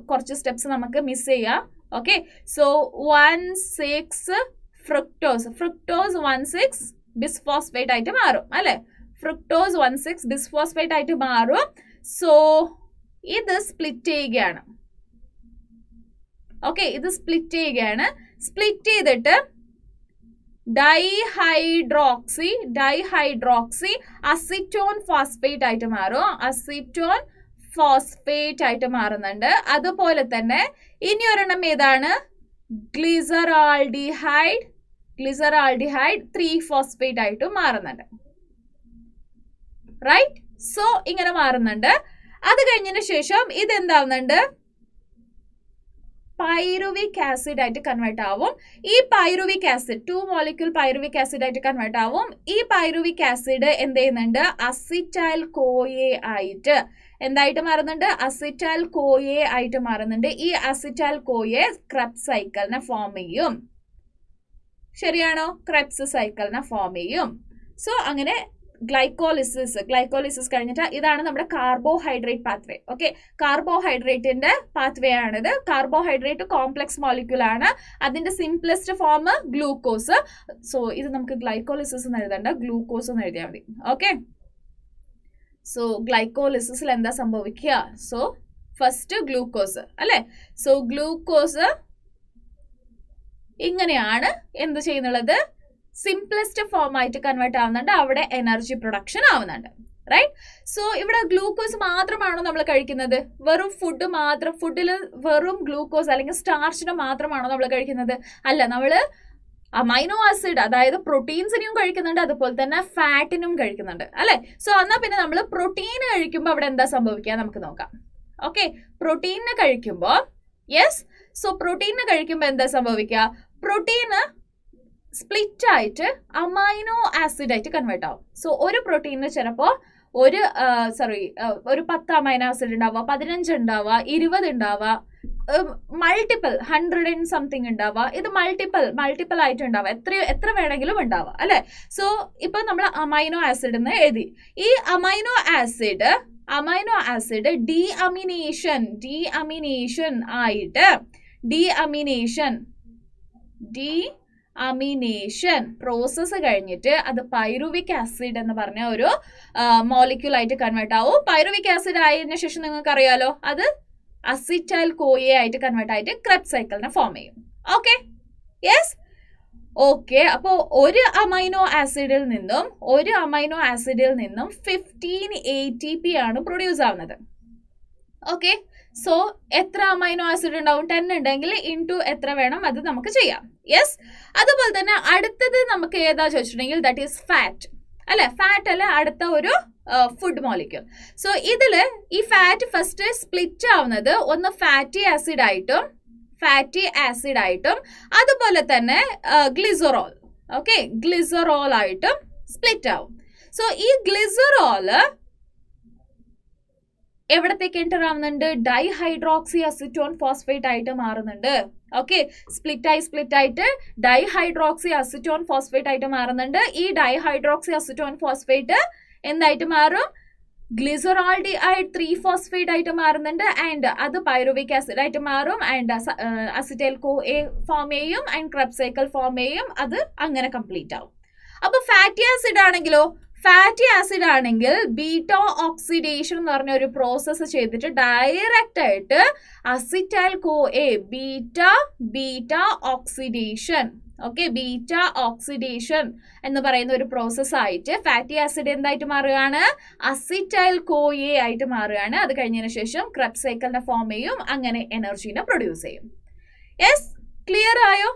S1: കുറച്ച് സ്റ്റെപ്സ് നമുക്ക് മിസ് ചെയ്യാം. ഓക്കെ, സോ 1,6 ഫ്രക്ടോസ് 1,6 ബിസ്ഫോസ്ഫേറ്റ് ആയിട്ട് മാറും, അല്ലെ? ഫ്രക്ടോസ് 1,6 ബിസ്ഫോസ്ഫേറ്റ് ആയിട്ട് മാറും. സോ ഇത് സ്പ്ലിറ്റ് ചെയ്യുകയാണ്. ഓക്കെ, ഇത് സ്പ്ലിറ്റ് ചെയ്തിട്ട് ഡൈഹൈഡ്രോക്സി അസിറ്റോൺ ഫോസ്ഫേറ്റ് ആയിട്ട് മാറും. ഫോസ്ഫേറ്റ് ആയിട്ട് മാറുന്നുണ്ട്. അതുപോലെ തന്നെ ഇനി ഒരെണ്ണം ഏതാണ്? ഗ്ലിസറാൾഡിഹൈഡ് 3-ഫോസ്ഫേറ്റ് ആയിട്ട് മാറുന്നുണ്ട്. റൈറ്റ്? സോ ഇങ്ങനെ മാറുന്നുണ്ട്. അത് കഴിഞ്ഞതിന് ശേഷം ഇതെന്താവുന്നുണ്ട്? പൈറുവിക് ആസിഡ് ആയിട്ട് കൺവേർട്ട് ആവും. ഈ pyruvic acid 2 molecule pyruvic acid ആയിട്ട് കൺവേർട്ട് ആവും. ഈ പൈറുവിക് ആസിഡ് എന്ത് ചെയ്യുന്നുണ്ട്, അസിറ്റൈൽ കോയെ ആയിട്ട് എന്തായിട്ട് മാറുന്നുണ്ട്, അസിറ്റൈൽ കോയെ ആയിട്ട് മാറുന്നുണ്ട്. ഈ അസിറ്റൈൽ കോയെ ക്രെബ്സ് സൈക്കിളിനെ ഫോം ചെയ്യും. ശരിയാണോ? ക്രെബ്സ് സൈക്കിളിനെ ഫോം ചെയ്യും. സോ അങ്ങനെ ഗ്ലൈക്കോളിസിസ് കഴിഞ്ഞിട്ട് ഇതാണ് നമ്മുടെ കാർബോഹൈഡ്രേറ്റ് പാത്വേ. ഓക്കെ, കാർബോഹൈഡ്രേറ്റിന്റെ പാത്വേ ആണിത്. കാർബോഹൈഡ്രേറ്റ് കോംപ്ലക്സ് മോളിക്യൂൾ ആണ്. അതിന്റെ സിംപ്ലസ്റ്റ് ഫോം ഗ്ലൂക്കോസ്. സോ ഇത് നമുക്ക് ഗ്ലൈക്കോളിസിസ് എന്ന് എഴുതണ്ട, ഗ്ലൂക്കോസ് എന്ന് എഴുതിയാൽ മതി. ഓക്കെ, സോ ഗ്ലൈക്കോളിസിസിൽ എന്താ സംഭവിക്കുക? സോ ഫസ്റ്റ് ഗ്ലൂക്കോസ് അല്ലെ. സോ ഗ്ലൂക്കോസ് ഇങ്ങനെയാണ് എന്ത് ചെയ്യുന്നുള്ളത്, സിംപ്ലസ്റ്റ് ഫോം ആയിട്ട് കൺവേർട്ട് ആവുന്നുണ്ട്. അവിടെ എനർജി പ്രൊഡക്ഷൻ ആവുന്നുണ്ട്. റൈറ്റ്. സോ ഇവിടെ ഗ്ലൂക്കോസ് മാത്രമാണോ നമ്മൾ കഴിക്കുന്നത്? വെറും ഫുഡ് മാത്രം, ഫുഡിൽ വെറും ഗ്ലൂക്കോസ് അല്ലെങ്കിൽ സ്റ്റാർച്ചിന് മാത്രമാണോ നമ്മൾ കഴിക്കുന്നത്? അല്ല, നമ്മൾ അമൈനോ ആസിഡ് അതായത് പ്രോട്ടീൻസിനെയും കഴിക്കുന്നുണ്ട്, അതുപോലെ തന്നെ ഫാറ്റിനും കഴിക്കുന്നുണ്ട് അല്ലെ. സോ എന്നാൽ പിന്നെ നമ്മൾ പ്രോട്ടീൻ കഴിക്കുമ്പോൾ അവിടെ എന്താ സംഭവിക്കുക നമുക്ക് നോക്കാം. ഓക്കെ, പ്രോട്ടീനെ കഴിക്കുമ്പോൾ സോ പ്രോട്ടീനെ കഴിക്കുമ്പോൾ എന്താ സംഭവിക്കുക? പ്രോട്ടീന് സ്പ്ലിറ്റ് ആയിട്ട് അമൈനോ ആസിഡ് ആയിട്ട് കൺവേർട്ട് ആവും. സോ ഒരു പ്രോട്ടീനിന് ചിലപ്പോൾ ഒരു 10 അമൈനോ ആസിഡ് ഉണ്ടാവുക, 15 ഉണ്ടാവുക, 20 ഉണ്ടാവുക, മൾട്ടിപ്പിൾ 100 and something ഉണ്ടാവുക. ഇത് മൾട്ടിപ്പിൾ ആയിട്ട് ഉണ്ടാവുക, എത്ര വേണമെങ്കിലും ഉണ്ടാവുക അല്ലെ. സോ ഇപ്പൊ നമ്മൾ അമൈനോ ആസിഡ് എന്ന് എഴുതി. ഈ അമൈനോ ആസിഡ് ഡീഅമിനേഷൻ ആയിട്ട് ഡീഅമിനേഷൻ പ്രോസസ്സ് കഴിഞ്ഞിട്ട് അത് പൈറുവിക് ആസിഡ് എന്ന് പറഞ്ഞ ഒരു മോളിക്യൂൾ ആയിട്ട് കൺവേർട്ട് ആവും. പൈറുവിക് ആസിഡ് ആയതിനു ശേഷം നിങ്ങൾക്ക് അറിയാലോ, അത് അസിറ്റൈൽ കോയെ ആയിട്ട് കൺവേർട്ട് ആയിട്ട് ക്രെബ്സ് സൈക്കിളിനെ ഫോം ചെയ്യും. Okay, yes. ഓക്കെ, അപ്പോൾ ഒരു അമൈനോ ആസിഡിൽ നിന്നും 15 ATP ആണ് പ്രൊഡ്യൂസ് ആവുന്നത്. ഓക്കെ, സോ എത്ര അമൈനോ ആസിഡ് ഉണ്ടാവും? 10 ഉണ്ടെങ്കിൽ ഇൻടു എത്ര വേണം അത് നമുക്ക് ചെയ്യാം. യെസ്. അതുപോലെ തന്നെ അടുത്തത് നമുക്ക് ഏതാ ചോദിച്ചിട്ടുണ്ടെങ്കിൽ ദാറ്റ് ഈസ് ഫാറ്റ് അല്ലെ. ഫാറ്റ് അല്ലെ അടുത്ത ഒരു ഫുഡ് മോളിക്യൂൾ. സോ ഇതില് ഈ ഫാറ്റ് ഫസ്റ്റ് സ്പ്ലിറ്റ് ആവുന്നത് ഒന്ന് ഫാറ്റി ആസിഡ് ആയിട്ടും അതുപോലെ തന്നെ ഗ്ലിസറോൾ ആയിട്ടും സ്പ്ലിറ്റ് ആവും. സോ ഈ ഗ്ലിസറോള് എവിടത്തേക്ക് എൻ്റർ ആവുന്നുണ്ട്? ഡൈഹൈഡ്രോക്സി അസിറ്റോൺ ഫോസ്ഫേറ്റ് ആയിട്ട് മാറുന്നുണ്ട്. ഓക്കെ, സ്പ്ലിറ്റ് ആയിട്ട് ഡൈഹൈഡ്രോക്സി അസിറ്റോൺ ഫോസ്ഫേറ്റ് ആയിട്ട് മാറുന്നുണ്ട്. ഈ ഡൈഹൈഡ്രോക്സി അസിറ്റോൺ ഫോസ്ഫേറ്റ് എന്തായിട്ട് മാറും? ഗ്ലിസറാൾഡിഹൈഡ് 3-ഫോസ്ഫേറ്റ് ആയിട്ട് മാറുന്നുണ്ട്. ആൻഡ് അത് പൈറുവിക് ആസിഡ് ആയിട്ട് മാറും. ആൻഡ് അസിറ്റൈൽ കോഎ ഫോം ചെയ്യും ആൻഡ് ക്രെബ്സ് സൈക്കിൾ ഫോം ചെയ്യും. അത് അങ്ങനെ കംപ്ലീറ്റ് ആവും. അപ്പൊ ഫാറ്റി ആസിഡ് ആണെങ്കിൽ ബീറ്റാ ഓക്സിഡേഷൻ എന്ന് പറഞ്ഞ ഒരു പ്രോസസ്സ് ചെയ്തിട്ട് ഡയറക്റ്റ് ആയിട്ട് acetyl CoA beta oxidation beta oxidation എന്ന് പറയുന്ന ഒരു പ്രോസസ് ആയിട്ട് ഫാറ്റി ആസിഡ് എന്തായിട്ട് മാറുകയാണ്? അസിറ്റൈൽ കോയെ ആയിട്ട് മാറുകയാണ്. അത് കഴിഞ്ഞതിന് ശേഷം ക്രെബ്സ് സൈക്കിളിനെ ഫോം ചെയ്യും, അങ്ങനെ എനർജീനെ പ്രൊഡ്യൂസ് ചെയ്യും. യെസ്, ക്ലിയർ ആയോ?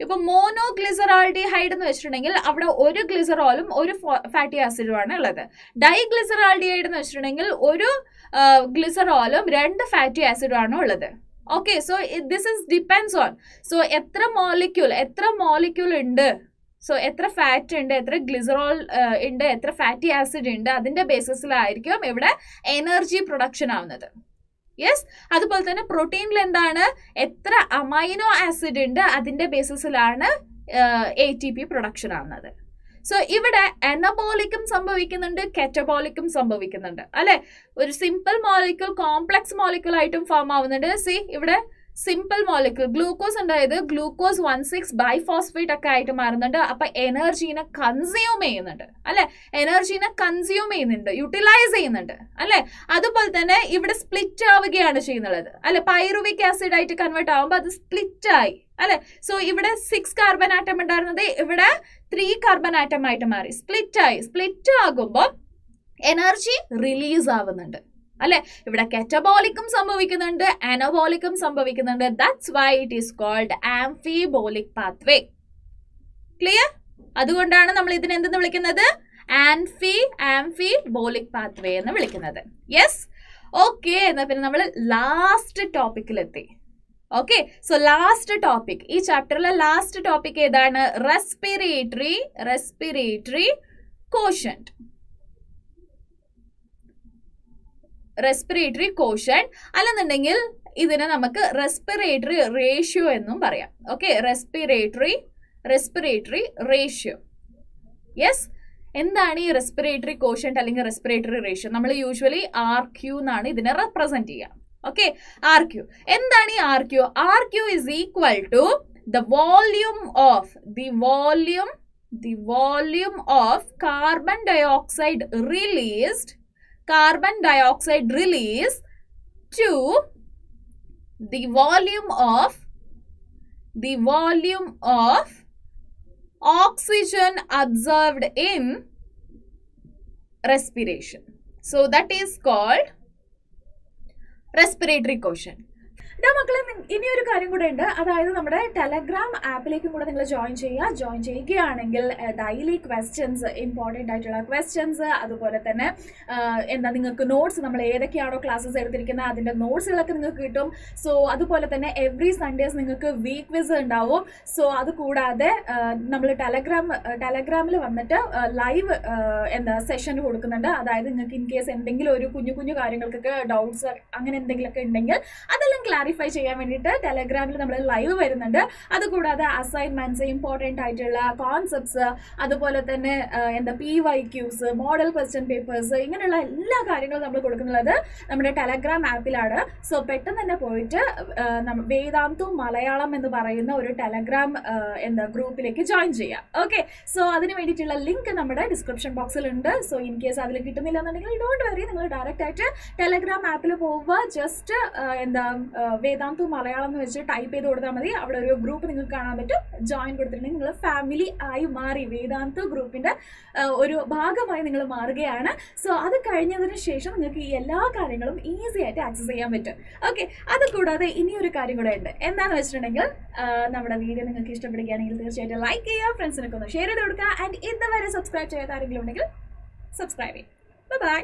S1: ഇപ്പൊ മോണോഗ്ലിസറാൾഡിഹൈഡ് എന്ന് വെച്ചിട്ടുണ്ടെങ്കിൽ അവിടെ ഒരു ഗ്ലിസറോളും ഒരു ഫാറ്റി ആസിഡും ആണ് ഉള്ളത്. ഡൈഗ്ലിസറാൾഡിഹൈഡ് എന്ന് വെച്ചിട്ടുണ്ടെങ്കിൽ ഒരു ഗ്ലിസറോളും 2 ഫാറ്റി ആസിഡും ആണ് ഉള്ളത്. Okay, so this is depends on എത്ര മോളിക്യൂൾ ഉണ്ട്, സോ എത്ര ഫാറ്റ് ഉണ്ട്, എത്ര ഗ്ലിസറോൾ ഉണ്ട്, എത്ര ഫാറ്റി ആസിഡ് ഉണ്ട്, അതിന്റെ ബേസിസിലായിരിക്കും ഇവിടെ എനർജി പ്രൊഡക്ഷൻ ആവുന്നത്. യെസ്. അതുപോലെ തന്നെ പ്രോട്ടീനിൽ എന്താണ്? എത്ര അമൈനോ ആസിഡ് ഉണ്ട്, അതിന്റെ ബേസിസിലാണ് ATP പ്രൊഡക്ഷൻ ആവുന്നത്. സോ ഇവിടെ അനബോളിക്കും സംഭവിക്കുന്നുണ്ട്, കെറ്റബോളിക്കും സംഭവിക്കുന്നുണ്ട് അല്ലെ. ഒരു സിമ്പിൾ മോളിക്യൂൾ കോംപ്ലക്സ് മോളിക്യൂൾ ആയിട്ടും ഫോം ആവുന്നുണ്ട്. സി ഇവിടെ സിമ്പിൾ മോളിക്യൂൾ ഗ്ലൂക്കോസ് ഉണ്ടായത് ഗ്ലൂക്കോസ് 1,6 ബൈഫോസ്ഫേറ്റ് ഒക്കെ ആയിട്ട് മാറുന്നുണ്ട്. അപ്പൊ എനർജീനെ കൺസ്യൂം ചെയ്യുന്നുണ്ട് അല്ലെ, യൂട്ടിലൈസ് ചെയ്യുന്നുണ്ട് അല്ലെ. അതുപോലെ തന്നെ ഇവിടെ സ്പ്ലിറ്റ് ആവുകയാണ് ചെയ്യുന്നത് അല്ലെ. പൈറുവിക് ആസിഡ് ആയിട്ട് കൺവേർട്ട് ആവുമ്പോൾ അത് സ്പ്ലിറ്റ് ആയി അല്ലെ. സോ ഇവിടെ 6 കാർബൺ ആറ്റം ഉണ്ടായിരുന്നത് ഇവിടെ 3 കാർബൺ ആറ്റം ആയിട്ട് മാറി, സ്പ്ലിറ്റ് ആകുമ്പോൾ എനർജി റിലീസ് ആവുന്നുണ്ട് അല്ലെ. ഇവിടെ കെറ്റബോളിക്കും സംഭവിക്കുന്നുണ്ട്, അനബോളിക്കും സംഭവിക്കുന്നുണ്ട്. That's why it is called amphibolic pathway. Clear? അതുകൊണ്ടാണ് നമ്മൾ ഇതിനെ എന്തെന്ന് വിളിക്കുന്നത്? ആംഫിബോളിക് പാത്വേ എന്ന് വിളിക്കുന്നത്. യെസ്. ഓക്കെ, എന്നാ പിന്നെ നമ്മൾ ലാസ്റ്റ് ടോപ്പിക്കിലെത്തി. ഓക്കെ, സോ ലാസ്റ്റ് ടോപ്പിക്, ഈ ചാപ്റ്ററിലെ ലാസ്റ്റ് ടോപ്പിക് ഏതാണ്? Respiratory quotient. റെസ്പിറേറ്ററി കോഷ്യന്റ് അല്ലെന്നുണ്ടെങ്കിൽ ഇതിനെ നമുക്ക് റെസ്പിറേറ്ററി റേഷ്യോ എന്നും പറയാം. Okay, respiratory ratio. യെസ്, എന്താണ് ഈ റെസ്പിറേറ്ററി കോഷ്യന്റ് അല്ലെങ്കിൽ റെസ്പിറേറ്ററി റേഷ്യോ? നമ്മൾ യൂഷ്വലി RQ എന്നാണ് ഇതിനെ റെപ്രസെന്റ് ചെയ്യുക. ഓക്കെ, RQ എന്താണ് ഈ RQ? RQ is equal to the volume of carbon dioxide released to the volume of oxygen absorbed in respiration. So that is called respiratory quotient. മക്കളെ, ഇനി ഒരു കാര്യം കൂടെ ഉണ്ട്. അതായത് നമ്മുടെ ടെലഗ്രാം ആപ്പിലേക്കും കൂടെ നിങ്ങൾ ജോയിൻ ചെയ്യുകയാണെങ്കിൽ ഡെയിലി ക്വസ്റ്റ്യൻസ്, ഇമ്പോർട്ടൻ്റ് ആയിട്ടുള്ള ക്വസ്റ്റ്യൻസ്, അതുപോലെ തന്നെ നിങ്ങൾക്ക് നോട്ട്സ്, നമ്മൾ ഏതൊക്കെയാണോ ക്ലാസ്സസ് എടുത്തിരിക്കുന്നത് അതിൻ്റെ നോട്ട്സുകളൊക്കെ നിങ്ങൾക്ക് കിട്ടും. സോ അതുപോലെ തന്നെ എവറി സൺഡേസ് നിങ്ങൾക്ക് വീക്ക് ക്വിസ് ഉണ്ടാവും. സോ അതുകൂടാതെ നമ്മൾ ടെലഗ്രാമിൽ വന്നിട്ട് ലൈവ് സെഷൻ കൊടുക്കുന്നുണ്ട്. അതായത് നിങ്ങൾക്ക് ഇൻ കേസ് എന്തെങ്കിലും ഒരു കുഞ്ഞു കാര്യങ്ങൾക്കൊക്കെ ഡൗട്ട്സ് അങ്ങനെ എന്തെങ്കിലുമൊക്കെ ഉണ്ടെങ്കിൽ അതെല്ലാം ക്ലാരിഫൈ ചെയ്യാൻ വേണ്ടിയിട്ട് ടെലഗ്രാമിൽ നമ്മൾ ലൈവ് വരുന്നുണ്ട്. അതുകൂടാതെ അസൈൻമെന്റ്സ്, ഇമ്പോർട്ടൻ്റ് ആയിട്ടുള്ള കോൺസെപ്റ്റ്സ്, അതുപോലെ തന്നെ PYQs, മോഡൽ ക്വസ്റ്റ്യൻ പേപ്പേഴ്സ്, ഇങ്ങനെയുള്ള എല്ലാ കാര്യങ്ങളും നമ്മൾ കൊടുക്കുന്നത് നമ്മുടെ ടെലഗ്രാം ആപ്പിലാണ്. സോ പെട്ടെന്ന് തന്നെ പോയിട്ട് വേദാന്തു മലയാളം എന്ന് പറയുന്ന ഒരു ടെലഗ്രാം ഗ്രൂപ്പിലേക്ക് ജോയിൻ ചെയ്യാം. ഓക്കെ, സോ അതിന് വേണ്ടിയിട്ടുള്ള ലിങ്ക് നമ്മുടെ ഡിസ്ക്രിപ്ഷൻ ബോക്സിലുണ്ട്. സോ ഇൻ കേസ് അതിൽ കിട്ടുന്നില്ല എന്നുണ്ടെങ്കിൽ ഡോണ്ട് വറി, നിങ്ങൾ ഡയറക്റ്റ് ആയിട്ട് ടെലഗ്രാം ആപ്പിൽ പോവുക. ജസ്റ്റ് വേദാന്തു മലയാളം എന്ന് വെച്ച് ടൈപ്പ് ചെയ്ത് കൊടുത്താൽ മതി. അവിടെ ഒരു ഗ്രൂപ്പ് നിങ്ങൾക്ക് കാണാൻ പറ്റും. ജോയിൻ കൊടുത്തിട്ടുണ്ടെങ്കിൽ നിങ്ങൾ ഫാമിലി ആയി മാറി, വേദാന്തു ഗ്രൂപ്പിന്റെ ഒരു ഭാഗമായി നിങ്ങൾ മാറുകയാണ്. സോ അത് കഴിഞ്ഞതിന് ശേഷം നിങ്ങൾക്ക് ഈ എല്ലാ കാര്യങ്ങളും ഈസി ആയിട്ട് ആക്സസ് ചെയ്യാൻ പറ്റും. ഓക്കെ, അത് കൂടാതെ ഇനിയൊരു കാര്യം കൂടെ ഉണ്ട്. എന്താണെന്ന് വെച്ചിട്ടുണ്ടെങ്കിൽ നമ്മുടെ വീഡിയോ നിങ്ങൾക്ക് ഇഷ്ടപ്പെടുകയാണെങ്കിൽ തീർച്ചയായിട്ടും ലൈക്ക് ചെയ്യുക, ഫ്രണ്ട്സിനൊക്കെ ഒന്ന് ഷെയർ ചെയ്ത് കൊടുക്കുക. ആൻഡ് ഇതുവരെ സബ്സ്ക്രൈബ് ചെയ്യാത്ത ആരെങ്കിലും ഉണ്ടെങ്കിൽ സബ്സ്ക്രൈബ് ചെയ്യും. ബൈ.